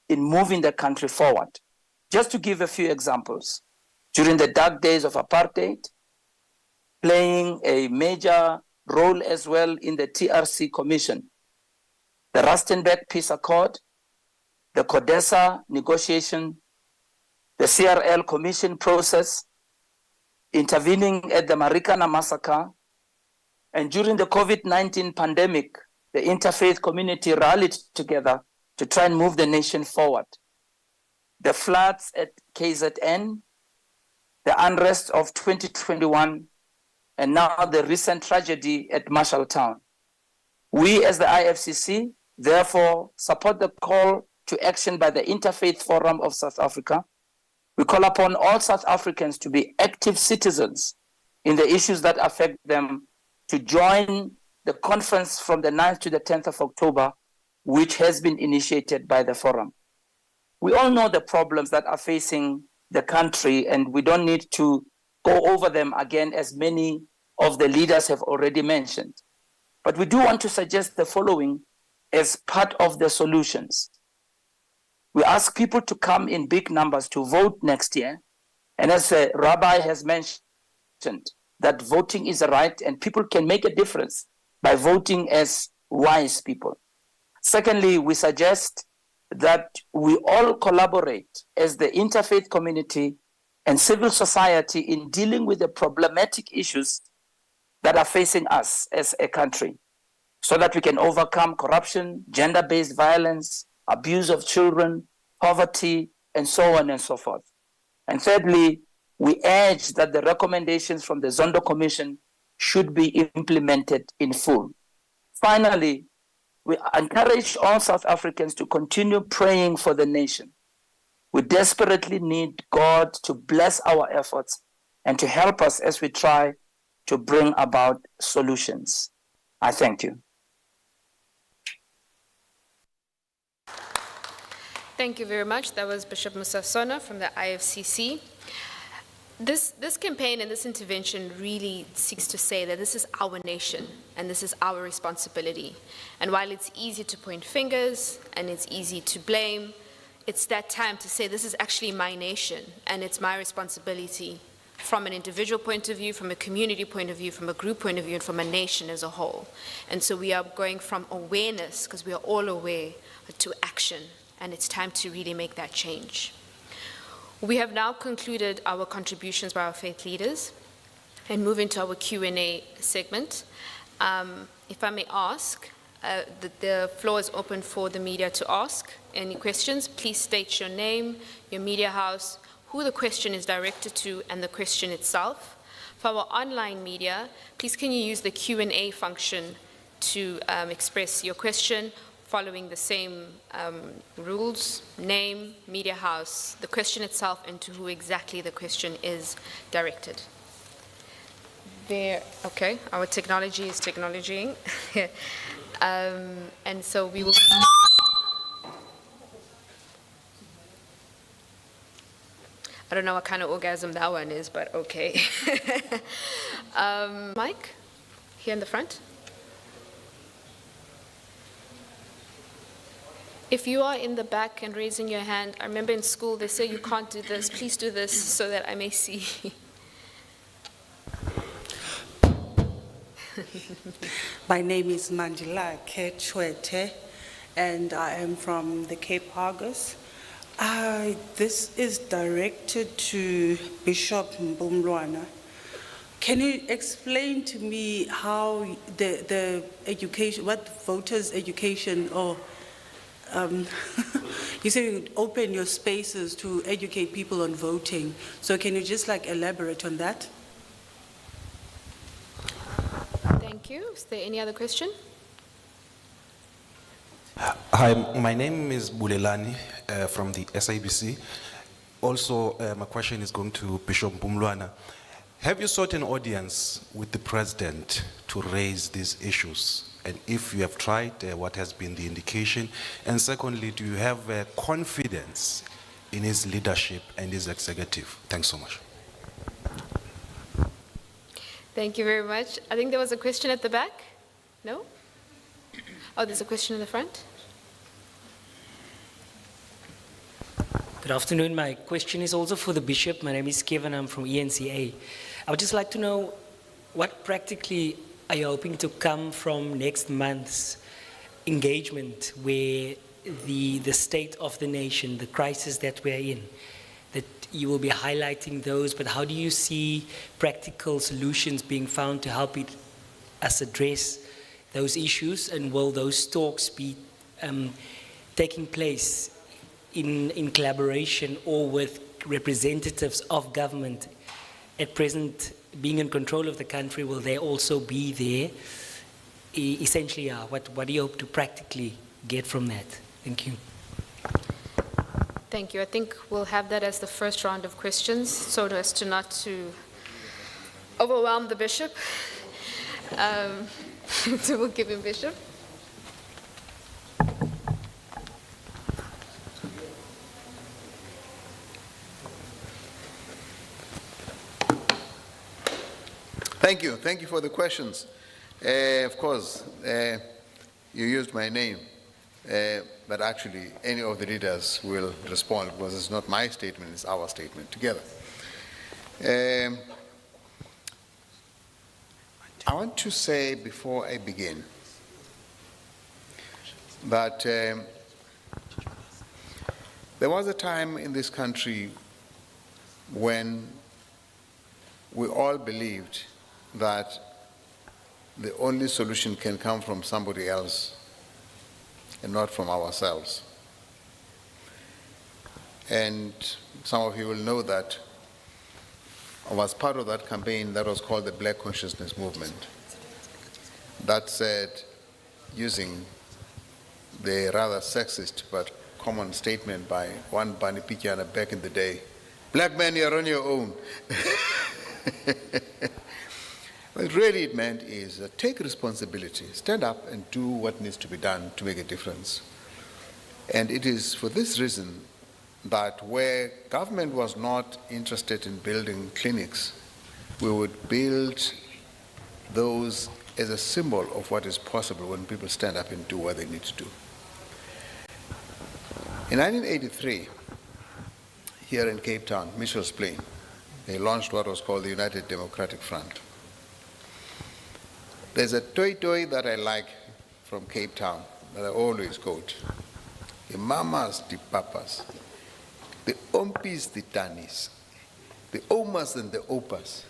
in moving the country forward. Just to give a few examples, during the dark days of apartheid, playing a major role as well in the TRC Commission, the Rustenburg Peace Accord, the CODESA negotiation, the CRL Commission process, intervening at the Marikana massacre, and during the COVID-19 pandemic, the interfaith community rallied together to try and move the nation forward. The floods at KZN, the unrest of 2021, and now the recent tragedy at Marshalltown. We as the IFCC therefore support the call to action by the Interfaith Forum of South Africa. We call upon all South Africans to be active citizens in the issues that affect them, to join the conference from the 9th to the 10th of October, which has been initiated by the forum. We all know the problems that are facing the country, and we don't need to go over them again, as many of the leaders have already mentioned. But we do want to suggest the following as part of the solutions. We ask people to come in big numbers to vote next year. And as the rabbi has mentioned, that voting is a right and people can make a difference by voting as wise people. Secondly, we suggest that we all collaborate as the interfaith community and civil society in dealing with the problematic issues that are facing us as a country, so that we can overcome corruption, gender-based violence, abuse of children, poverty, and so on and so forth. And thirdly, we urge that the recommendations from the Zondo Commission should be implemented in full. Finally, we encourage all South Africans to continue praying for the nation. We desperately need God to bless our efforts and to help us as we try to bring about solutions. I thank you. Thank you very much. That was Bishop Musa Sona from the IFCC. This campaign and this intervention really seeks to say that this is our nation and this is our responsibility. And while it's easy to point fingers and it's easy to blame, it's that time to say this is actually my nation and it's my responsibility from an individual point of view, from a community point of view, from a group point of view, and from a nation as a whole. And so we are going from awareness, because we are all aware, to action. And it's time to really make that change. We have now concluded our contributions by our faith leaders and move into our Q&A segment. If I may ask, the floor is open for the media to ask any questions. Please state your name, your media house, who the question is directed to, and the question itself. For our online media, please can you use the Q&A function to express your question, following the same rules: name, media house, the question itself, and to who exactly the question is directed. Okay, our technology is technologying. And so we will... I don't know what kind of orgasm that one is, but okay. Mike, here in the front. If you are in the back and raising your hand, I remember in school they say you can't do this, please do this so that I may see. My name is Manjila Kechwete, and I am from the Cape Argus. This is directed to Bishop Mbumlwana. Can you explain to me how the education, what voters' education, or you say you open your spaces to educate people on voting. So can you just elaborate on that? Thank you. Is there any other question? Hi, my name is Bulelani from the SABC. Also, my question is going to Bishop Mbumlwana. Have you sought an audience with the president to raise these issues? And if you have tried, what has been the indication? And secondly, do you have confidence in his leadership and his executive. Thanks so much. Thank you very much. I think there was a question at the back. No? Oh, there's a question in the front. Good afternoon. My question is also for the Bishop. My name is Kevin. I'm from ENCA. I would just like to know what practically are you hoping to come from next month's engagement where the state of the nation, the crisis that we're in, that you will be highlighting those, but how do you see practical solutions being found to help us address those issues, and will those talks be taking place in collaboration or with representatives of government? At present, being in control of the country, will they also be there? Essentially, what do you hope to practically get from that? Thank you. Thank you. I think we'll have that as the first round of questions, so as to not to overwhelm the Bishop. So we'll give him Bishop. Thank you for the questions. Of course, you used my name, but actually any of the leaders will respond, because it's not my statement, it's our statement together. I want to say before I begin that there was a time in this country when we all believed that the only solution can come from somebody else and not from ourselves. And some of you will know that I was part of that campaign that was called the Black Consciousness Movement. That said, using the rather sexist but common statement by one Bani Pikiana back in the day, "Black man, you're on your own." What really it meant is take responsibility, stand up and do what needs to be done to make a difference. And it is for this reason that where government was not interested in building clinics, we would build those as a symbol of what is possible when people stand up and do what they need to do. In 1983, here in Cape Town, Mitchell's Plain, they launched what was called the United Democratic Front. There's a toy that I like from Cape Town that I always quote. The mamas, the papas, the ompis, the tanis, the omas and the opas,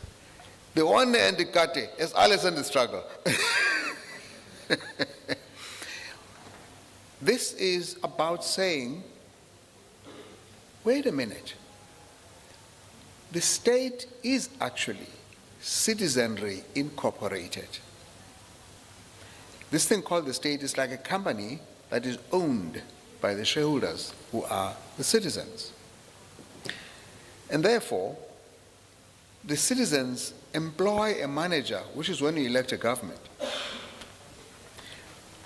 the one and the kate, as alles in the struggle. This is about saying, wait a minute, the state is actually citizenry incorporated. This thing called the state is like a company that is owned by the shareholders who are the citizens. And therefore, the citizens employ a manager, which is when you elect a government.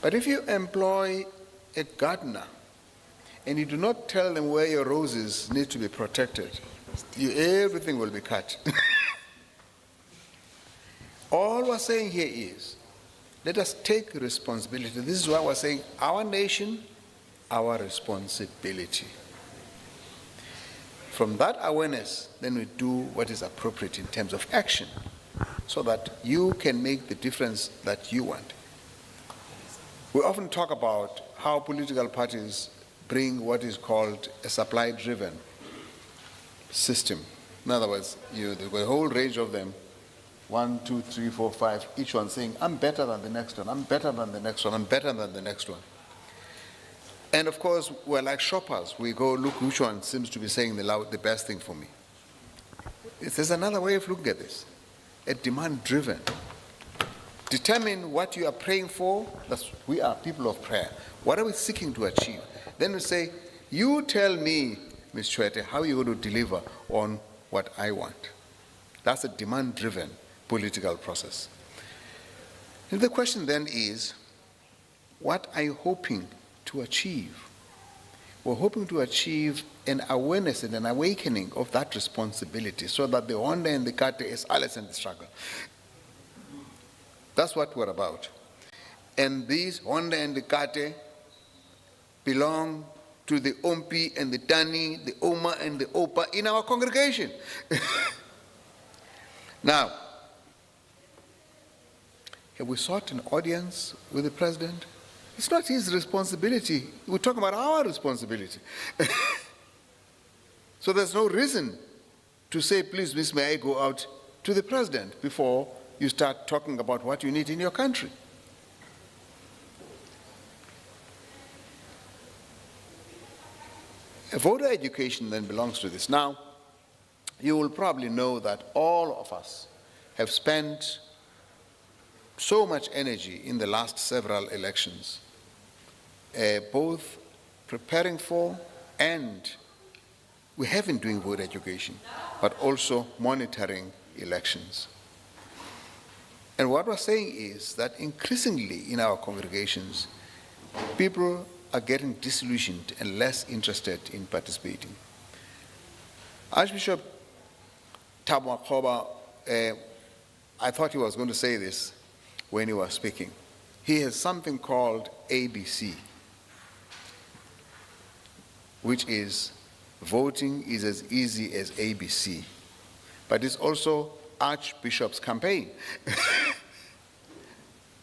But if you employ a gardener and you do not tell them where your roses need to be protected, everything will be cut. All we're saying here is, let us take responsibility. This is why we're saying our nation, our responsibility. From that awareness, then we do what is appropriate in terms of action, so that you can make the difference that you want. We often talk about how political parties bring what is called a supply-driven system. In other words, there's a whole range of them, 1, 2, 3, 4, 5, each one saying, I'm better than the next one, I'm better than the next one, I'm better than the next one. And of course, we're like shoppers. We go look which one seems to be saying the best thing for me. There's another way of looking at this, a demand-driven. Determine what you are praying for. We are people of prayer. What are we seeking to achieve? Then we say, you tell me, Ms. Chwete, how you're going to deliver on what I want. That's a demand-driven political process. And the question then is, what are you hoping to achieve? we're hoping to achieve an awareness and an awakening of that responsibility so that the Honda and the Kate is alles in the struggle. That's what we're about. And these Honda and the Kate belong to the Ompi and the Tani, the Oma and the Opa in our congregation. Now, have we sought an audience with the president? It's not his responsibility. We're talking about our responsibility. So there's no reason to say, please, miss, may I go out to the president before you start talking about what you need in your country. Voter education then belongs to this. Now, you will probably know that all of us have spent so much energy in the last several elections, both preparing for and we have been doing voter education, but also monitoring elections. And what we're saying is that increasingly in our congregations, people are getting disillusioned and less interested in participating. Archbishop Thabo Makgoba, I thought he was going to say this when he was speaking. He has something called ABC, which is voting is as easy as ABC, but it's also Archbishop's campaign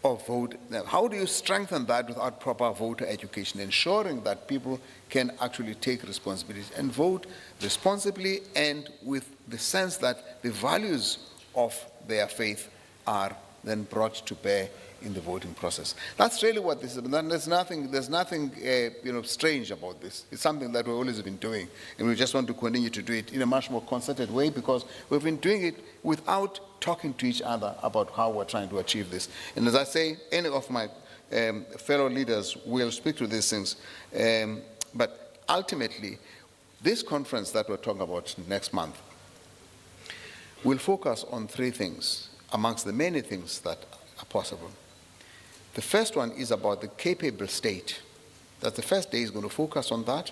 of vote. Now, how do you strengthen that without proper voter education, ensuring that people can actually take responsibility and vote responsibly and with the sense that the values of their faith are then brought to bear in the voting process? That's really what this is. There's nothing strange about this. It's something that we've always been doing, and we just want to continue to do it in a much more concerted way because we've been doing it without talking to each other about how we're trying to achieve this. And as I say, any of my fellow leaders will speak to these things. But ultimately, this conference that we're talking about next month will focus on three things amongst the many things that are possible. The first one is about the capable state. That the first day is going to focus on that.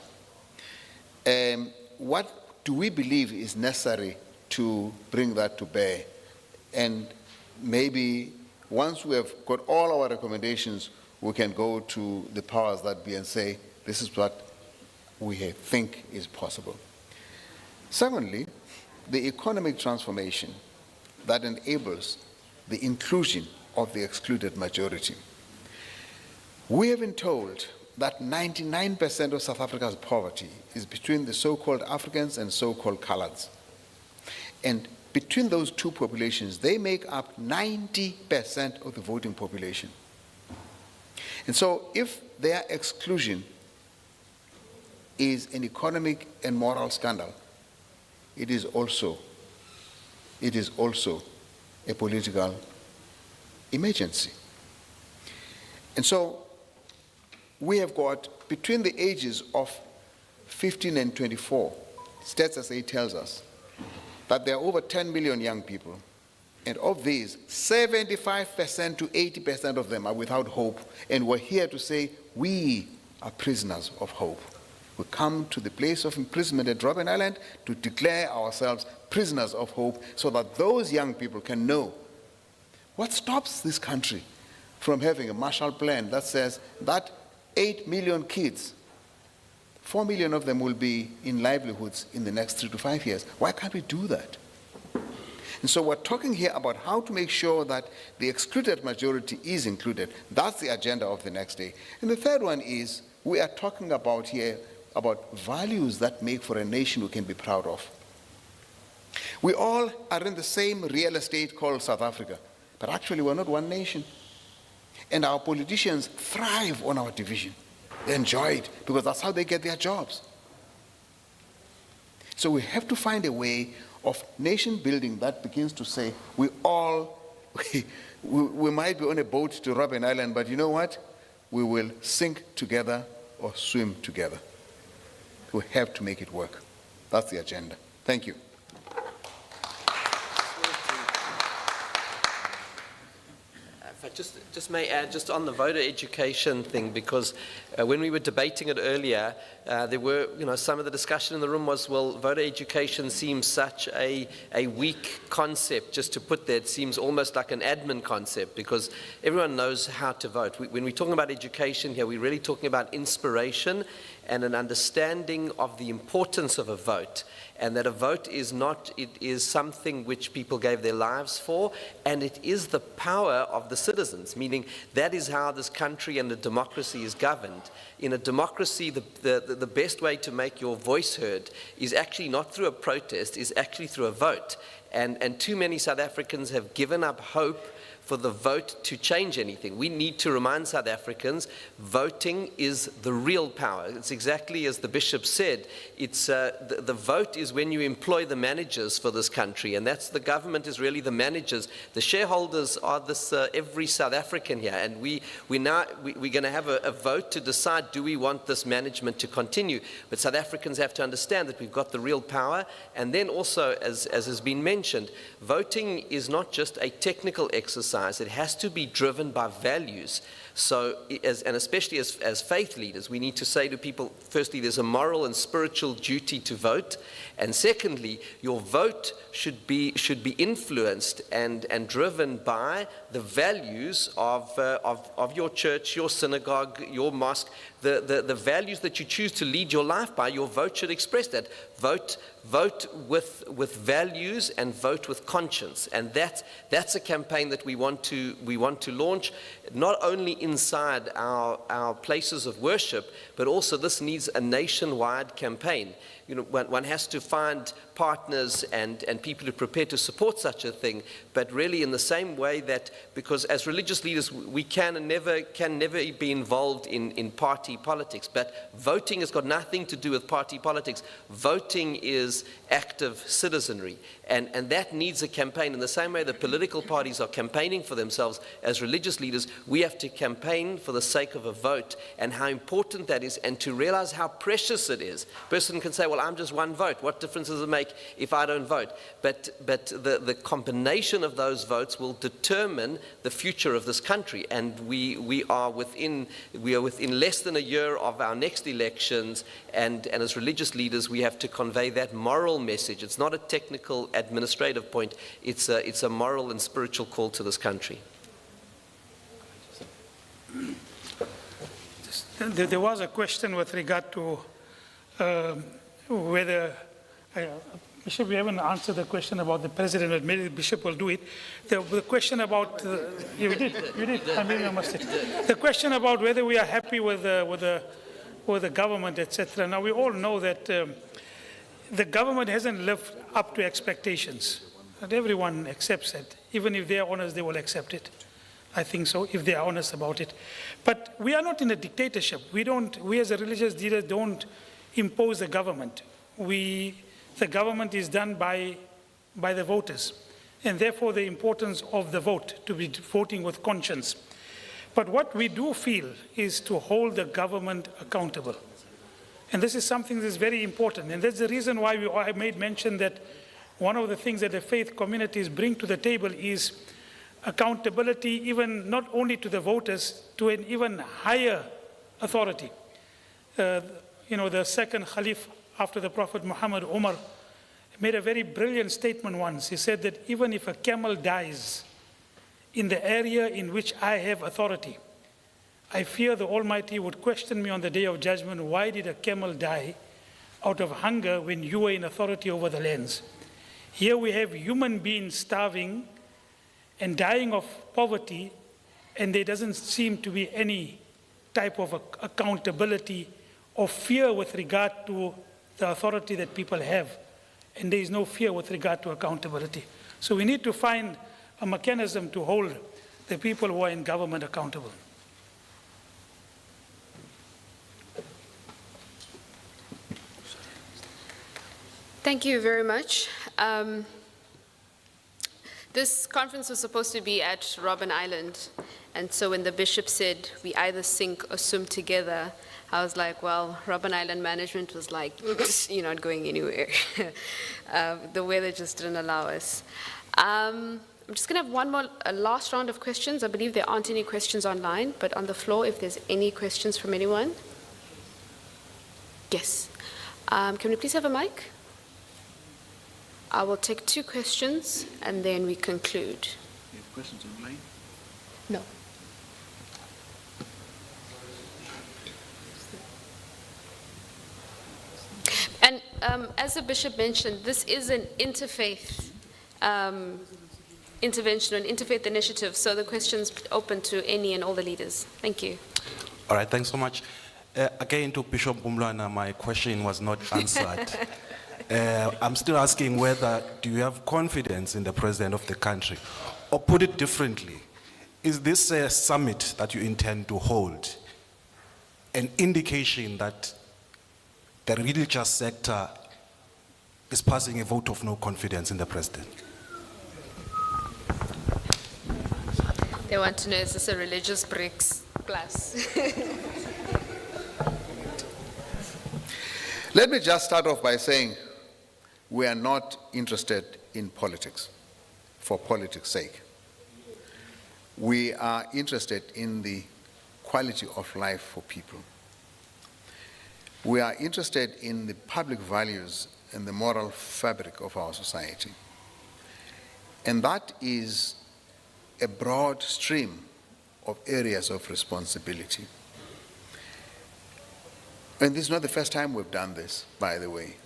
What do we believe is necessary to bring that to bear? And maybe once we have got all our recommendations, we can go to the powers that be and say, this is what we think is possible. Secondly, the economic transformation that enables the inclusion of the excluded majority. We have been told that 99% of South Africa's poverty is between the so-called Africans and so-called coloreds. And between those two populations, they make up 90% of the voting population. And so if their exclusion is an economic and moral scandal, it is also a political emergency. And so we have got between the ages of 15 and 24, Stats SA tells us that there are over 10 million young people, and of these, 75% to 80% of them are without hope, and we're here to say we are prisoners of hope. We come to the place of imprisonment at Robben Island to declare ourselves prisoners of hope so that those young people can know what stops this country from having a Marshall Plan that says that 8 million kids, 4 million of them will be in livelihoods in the next 3 to 5 years. Why can't we do that? And so we're talking here about how to make sure that the excluded majority is included. That's the agenda of the next day. And the third one is we are talking about here about values that make for a nation we can be proud of. We all are in the same real estate called South Africa, but actually we're not one nation. And our politicians thrive on our division. They enjoy it because that's how they get their jobs. So we have to find a way of nation building that begins to say, we might be on a boat to Robben Island, but you know what? We will sink together or swim together. We have to make it work. That's the agenda. Thank you. If I just may add, just on the voter education thing, because when we were debating it earlier, there were, some of the discussion in the room was, well, voter education seems such a weak concept, just to put there. It seems almost like an admin concept, because everyone knows how to vote. When we're talking about education here, we're really talking about inspiration and an understanding of the importance of a vote, and that a vote is not, it is something which people gave their lives for, and it is the power of the citizens, meaning that is how this country and the democracy is governed. In a democracy, the best way to make your voice heard is actually not through a protest, is actually through a vote. And too many South Africans have given up hope for the vote to change anything. We need to remind South Africans, voting is the real power. It's exactly as the Bishop said, it's, the vote is when you employ the managers for this country, and that's the government is really the managers. The shareholders are this every South African here, and we're going to have a vote to decide, do we want this management to continue? But South Africans have to understand that we've got the real power, and then also, as has been mentioned, voting is not just a technical exercise. It has to be driven by values. So, and especially as faith leaders, we need to say to people, firstly, there's a moral and spiritual duty to vote. And secondly, your vote should be influenced and driven by the values of your church, your synagogue, your mosque, the values that you choose to lead your life by. Your vote should express that. Vote with values and vote with conscience, and that's a campaign that we want to launch, not only inside our places of worship, but also this needs a nationwide campaign. One has to find partners and people who are prepared to support such a thing, but really in the same way that, because as religious leaders we can never be involved in party politics, but voting has got nothing to do with party politics. Voting is active citizenry, and that needs a campaign. In the same way that political parties are campaigning for themselves, as religious leaders we have to campaign for the sake of a vote, and how important that is, and to realize how precious it is. A person can say, well, I'm just one vote, what difference does it make if I don't vote? But the combination of those votes will determine the future of this country, and we are within less than a year of our next elections, and as religious leaders we have to convey that moral message. It's not a technical administrative point, it's a moral and spiritual call to this country. There was a question with regard to whether, Bishop, we haven't answered the question about the president, but maybe the Bishop will do it. The question about, you did, I mean, I must say. The question about whether we are happy with the government, etc. Now, we all know that the government hasn't lived up to expectations. And everyone accepts it. Even if they are honest, they will accept it. I think so, if they are honest about it. But we are not in a dictatorship. We as a religious leader don't impose the government. The government is done by the voters, and therefore the importance of the vote, to be voting with conscience. But what we do feel is to hold the government accountable. And this is something that is very important, and that's the reason why I made mention that one of the things that the faith communities bring to the table is accountability, even not only to the voters, to an even higher authority. The second Khalif after the Prophet Muhammad, Umar, made a very brilliant statement once. He said that even if a camel dies in the area in which I have authority, I fear the Almighty would question me on the Day of Judgment, why did a camel die out of hunger when you were in authority over the lands? Here we have human beings starving and dying of poverty, and there doesn't seem to be any type of accountability or fear with regard to the authority that people have. And there is no fear with regard to accountability. So we need to find a mechanism to hold the people who are in government accountable. Thank you very much. This conference was supposed to be at Robben Island, and so when the bishop said we either sink or swim together, I was like, well, Robben Island management was like, you're not going anywhere. The weather just didn't allow us. I'm just going to have a last round of questions. I believe there aren't any questions online, but on the floor, if there's any questions from anyone. Yes. Can we please have a mic? I will take 2 questions and then we conclude. You have questions online? No. And as the bishop mentioned, this is an interfaith intervention, an interfaith initiative, so the question's open to any and all the leaders. Thank you. All right, thanks so much. Again, to Bishop Mpumlwana, my question was not answered. I'm still asking whether, do you have confidence in the president of the country? Or put it differently, is this a summit that you intend to hold an indication that the religious sector is passing a vote of no confidence in the president? They want to know, is this a religious BRICS plus? Let me just start off by saying we are not interested in politics for politics' sake. We are interested in the quality of life for people. We are interested in the public values and the moral fabric of our society. And that is a broad stream of areas of responsibility. And this is not the first time we've done this, by the way.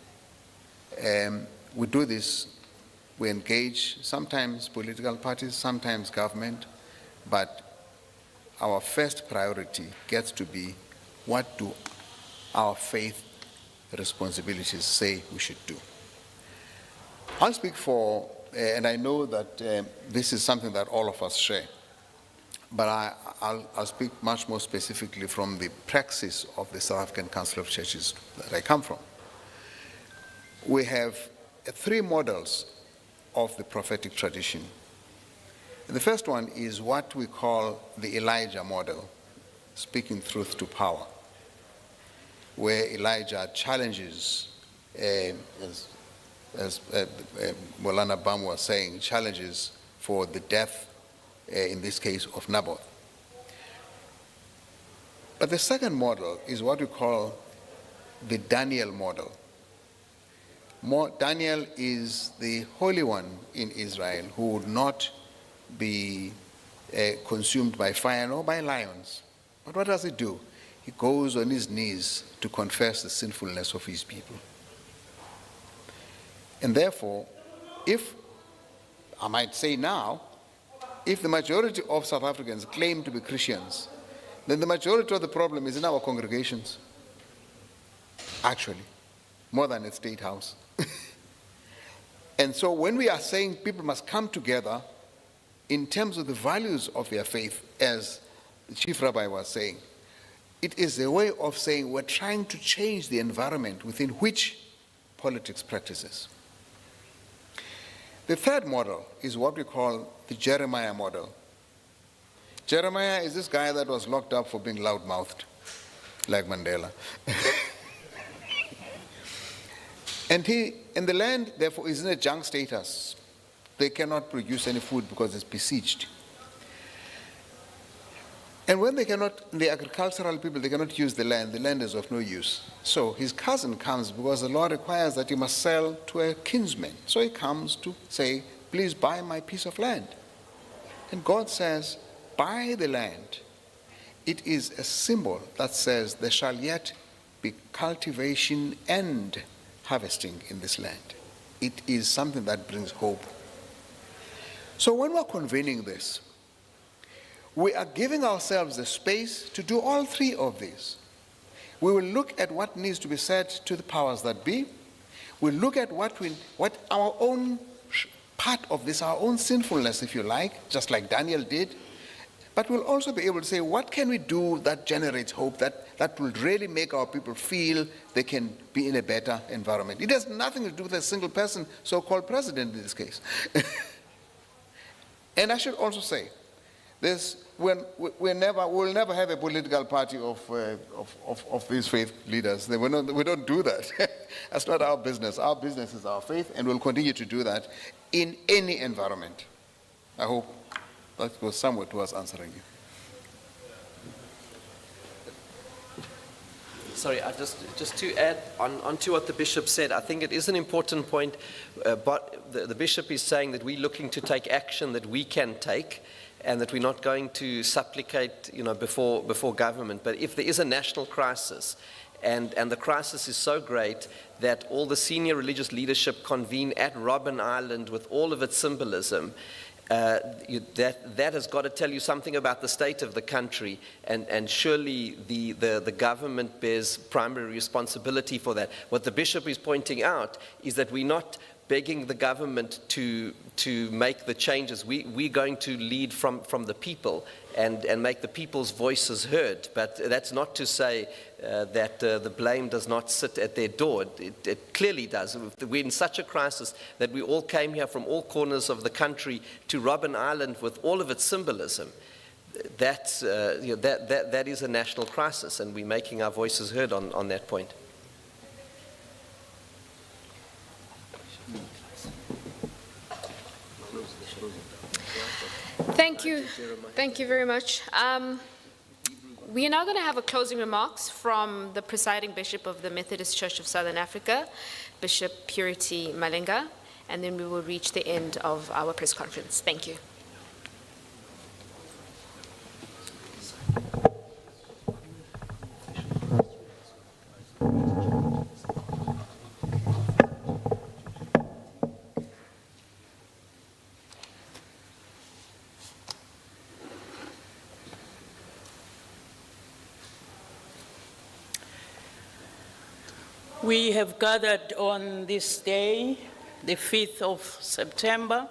We do this, we engage sometimes political parties, sometimes government, but our first priority gets to be, what do our faith responsibilities say we should do? I'll speak for, and I know that this is something that all of us share, but I'll speak much more specifically from the praxis of the South African Council of Churches that I come from. We have 3 models of the prophetic tradition. The first one is what we call the Elijah model, speaking truth to power, where Elijah challenges, as Molana Bam was saying, challenges for the death, in this case, of Naboth. But the second model is what we call the Daniel model. Daniel is the Holy One in Israel who would not be consumed by fire nor by lions. But what does he do? He goes on his knees to confess the sinfulness of his people. And therefore, if, I might say now, if the majority of South Africans claim to be Christians, then the majority of the problem is in our congregations, actually, more than at State House. And so when we are saying people must come together in terms of the values of their faith, as the Chief Rabbi was saying, it is a way of saying we're trying to change the environment within which politics practices. The third model is what we call the Jeremiah model. Jeremiah is this guy that was locked up for being loud-mouthed, like Mandela. And the land, therefore, is in a junk status. They cannot produce any food because it's besieged. And when they cannot, the agricultural people, they cannot use the land is of no use. So his cousin comes because the law requires that he must sell to a kinsman. So he comes to say, please buy my piece of land. And God says, buy the land. It is a symbol that says there shall yet be cultivation and harvesting in this land. It is something that brings hope. So when we're convening this, we are giving ourselves the space to do all 3 of these. We will look at what needs to be said to the powers that be. We'll look at what our own part of this, our own sinfulness, if you like, just like Daniel did. But we'll also be able to say, what can we do that generates hope, that will really make our people feel they can be in a better environment? It has nothing to do with a single person, so-called president in this case. And I should also say, we'll never have a political party of these faith leaders. We don't do that. That's not our business. Our business is our faith, and we'll continue to do that in any environment. I hope that goes somewhere towards answering you. Sorry, just to add on to what the Bishop said, I think it is an important point, but the Bishop is saying that we're looking to take action that we can take, and that we're not going to supplicate, before government. But if there is a national crisis, and the crisis is so great that all the senior religious leadership convene at Robben Island with all of its symbolism, that has got to tell you something about the state of the country, and surely the government bears primary responsibility for that. What the Bishop is pointing out is that we're not begging the government to make the changes. We're going to lead from the people and make the people's voices heard. But that's not to say that the blame does not sit at their door. It clearly does. We're in such a crisis that we all came here from all corners of the country to Robben Island with all of its symbolism. That is a national crisis, and we're making our voices heard on that point. Thank you very much. We are now going to have a closing remarks from the presiding bishop of the Methodist Church of Southern Africa, Bishop Purity Malenga, and then we will reach the end of our press conference. Thank you. We have gathered on this day, the 5th of September,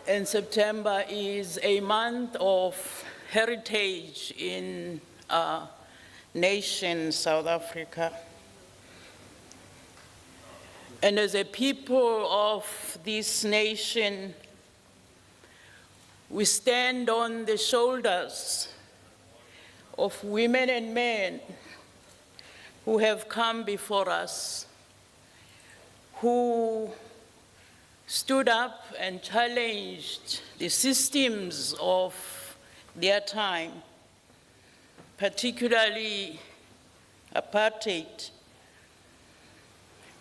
and September is a month of heritage in our nation, South Africa. And as a people of this nation, we stand on the shoulders of women and men who have come before us, who stood up and challenged the systems of their time, particularly apartheid.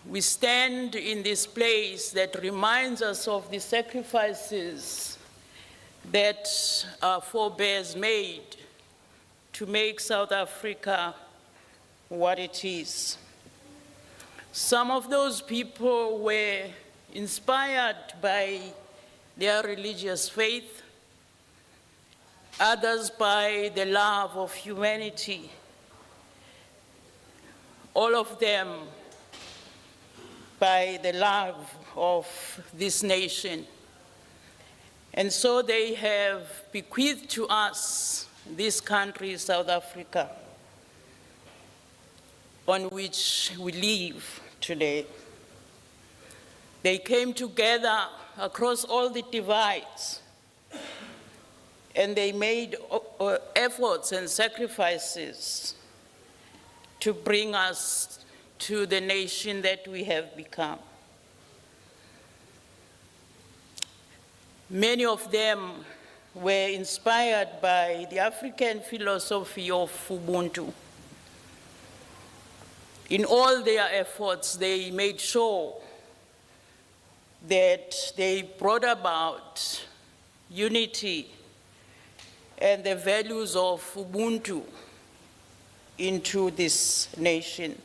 We stand in this place that reminds us of the sacrifices that our forebears made to make South Africa what it is. Some of those people were inspired by their religious faith, others by the love of humanity, all of them by the love of this nation. And so they have bequeathed to us this country, South Africa, on which we live today. They came together across all the divides, and they made efforts and sacrifices to bring us to the nation that we have become. Many of them were inspired by the African philosophy of Ubuntu. In all their efforts, they made sure that they brought about unity and the values of Ubuntu into this nation.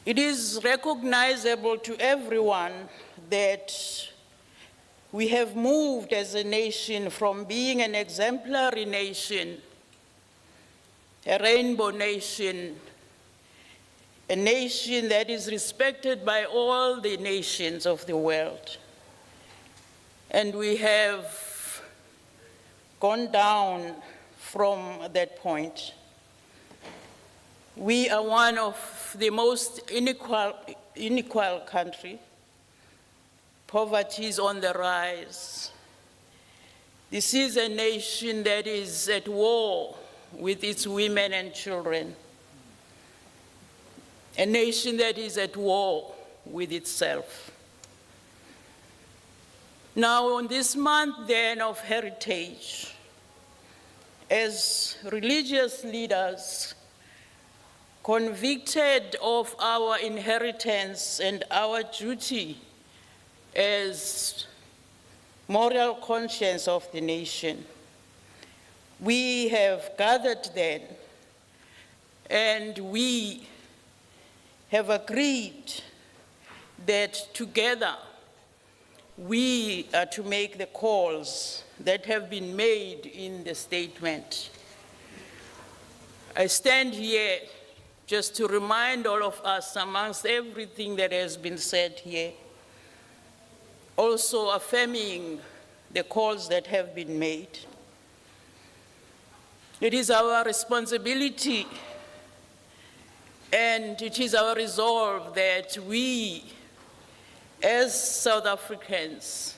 It is recognizable to everyone that we have moved as a nation from being an exemplary nation, a rainbow nation, a nation that is respected by all the nations of the world. And we have gone down from that point. We are one of the most unequal countries. Poverty is on the rise. This is a nation that is at war with its women and children. A nation that is at war with itself. Now, on this month then of heritage, as religious leaders, convicted of our inheritance and our duty as moral conscience of the nation, we have gathered then and we have agreed that together we are to make the calls that have been made in the statement. I stand here just to remind all of us, amongst everything that has been said here, also affirming the calls that have been made. It is our responsibility and it is our resolve that we, as South Africans,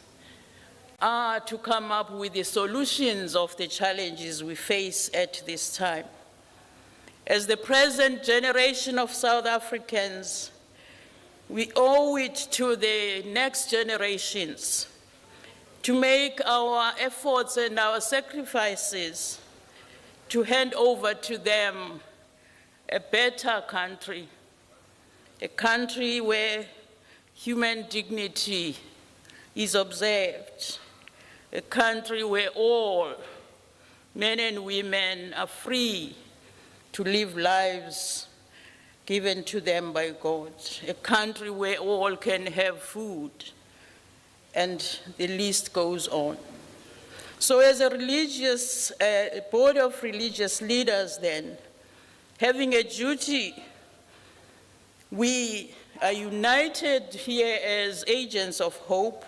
are to come up with the solutions of the challenges we face at this time. As the present generation of South Africans, we owe it to the next generations to make our efforts and our sacrifices to hand over to them a better country, a country where human dignity is observed, a country where all men and women are free to live lives given to them by God, a country where all can have food, and the list goes on. So as a board of religious leaders then, having a duty, we are united here as agents of hope.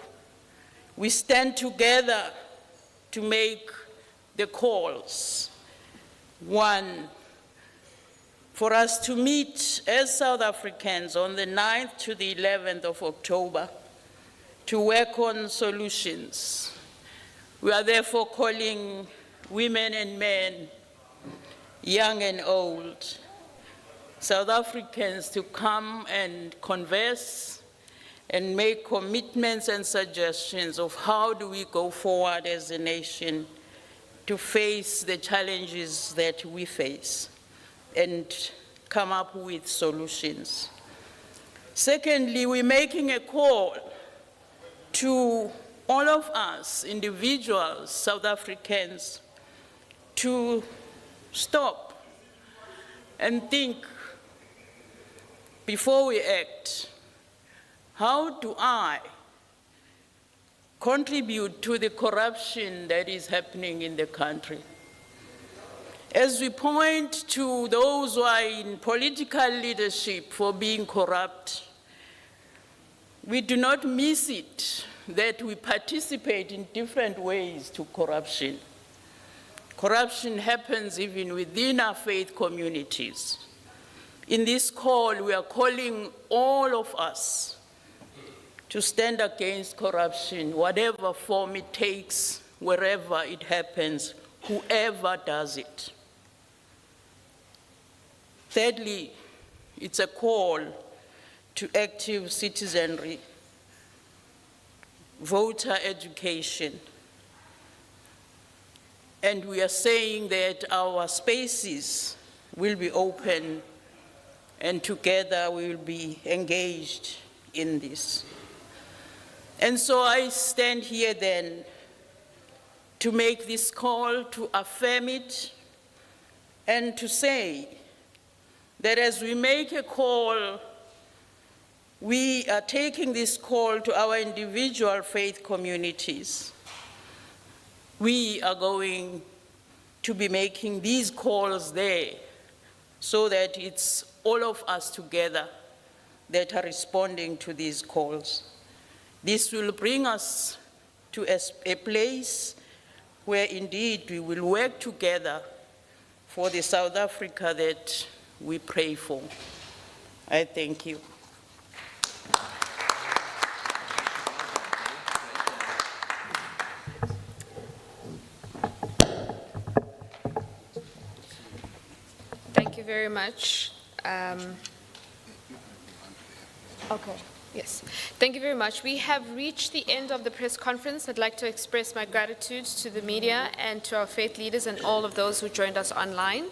We stand together to make the calls. One, for us to meet as South Africans on the 9th to the 11th of October to work on solutions. We are therefore calling women and men, young and old, South Africans to come and converse and make commitments and suggestions of how do we go forward as a nation to face the challenges that we face and come up with solutions. Secondly, we're making a call to all of us, individuals, South Africans, to stop and think before we act. How do I contribute to the corruption that is happening in the country? As we point to those who are in political leadership for being corrupt, we do not miss it that we participate in different ways to corruption. Corruption happens even within our faith communities. In this call, we are calling all of us to stand against corruption, whatever form it takes, wherever it happens, whoever does it. Thirdly, it's a call to active citizenry, voter education. And we are saying that our spaces will be open and together we will be engaged in this. And so I stand here then to make this call, to affirm it, and to say that as we make a call, we are taking this call to our individual faith communities. We are going to be making these calls there so that it's all of us together that are responding to these calls. This will bring us to a place where indeed we will work together for the South Africa that we pray for. I thank you. Thank you very much. Okay. Yes, thank you very much. We have reached the end of the press conference. I'd like to express my gratitude to the media and to our faith leaders and all of those who joined us online.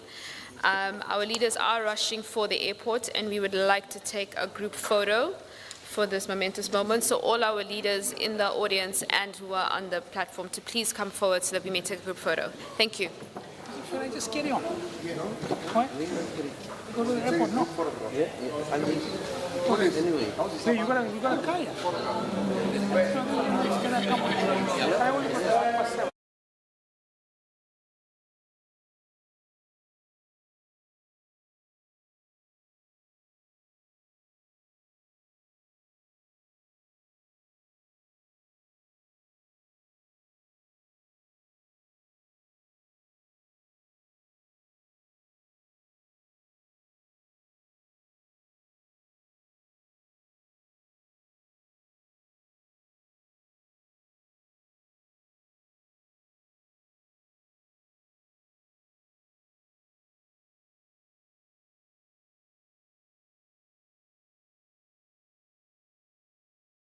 Our leaders are rushing for the airport, and we would like to take a group photo for this momentous moment. So all our leaders in the audience and who are on the platform to please come forward so that we may take a group photo. Thank you. Should I just carry on? What? Go to the airport, no? Yeah. Anyway. So you got a car? It's gonna come.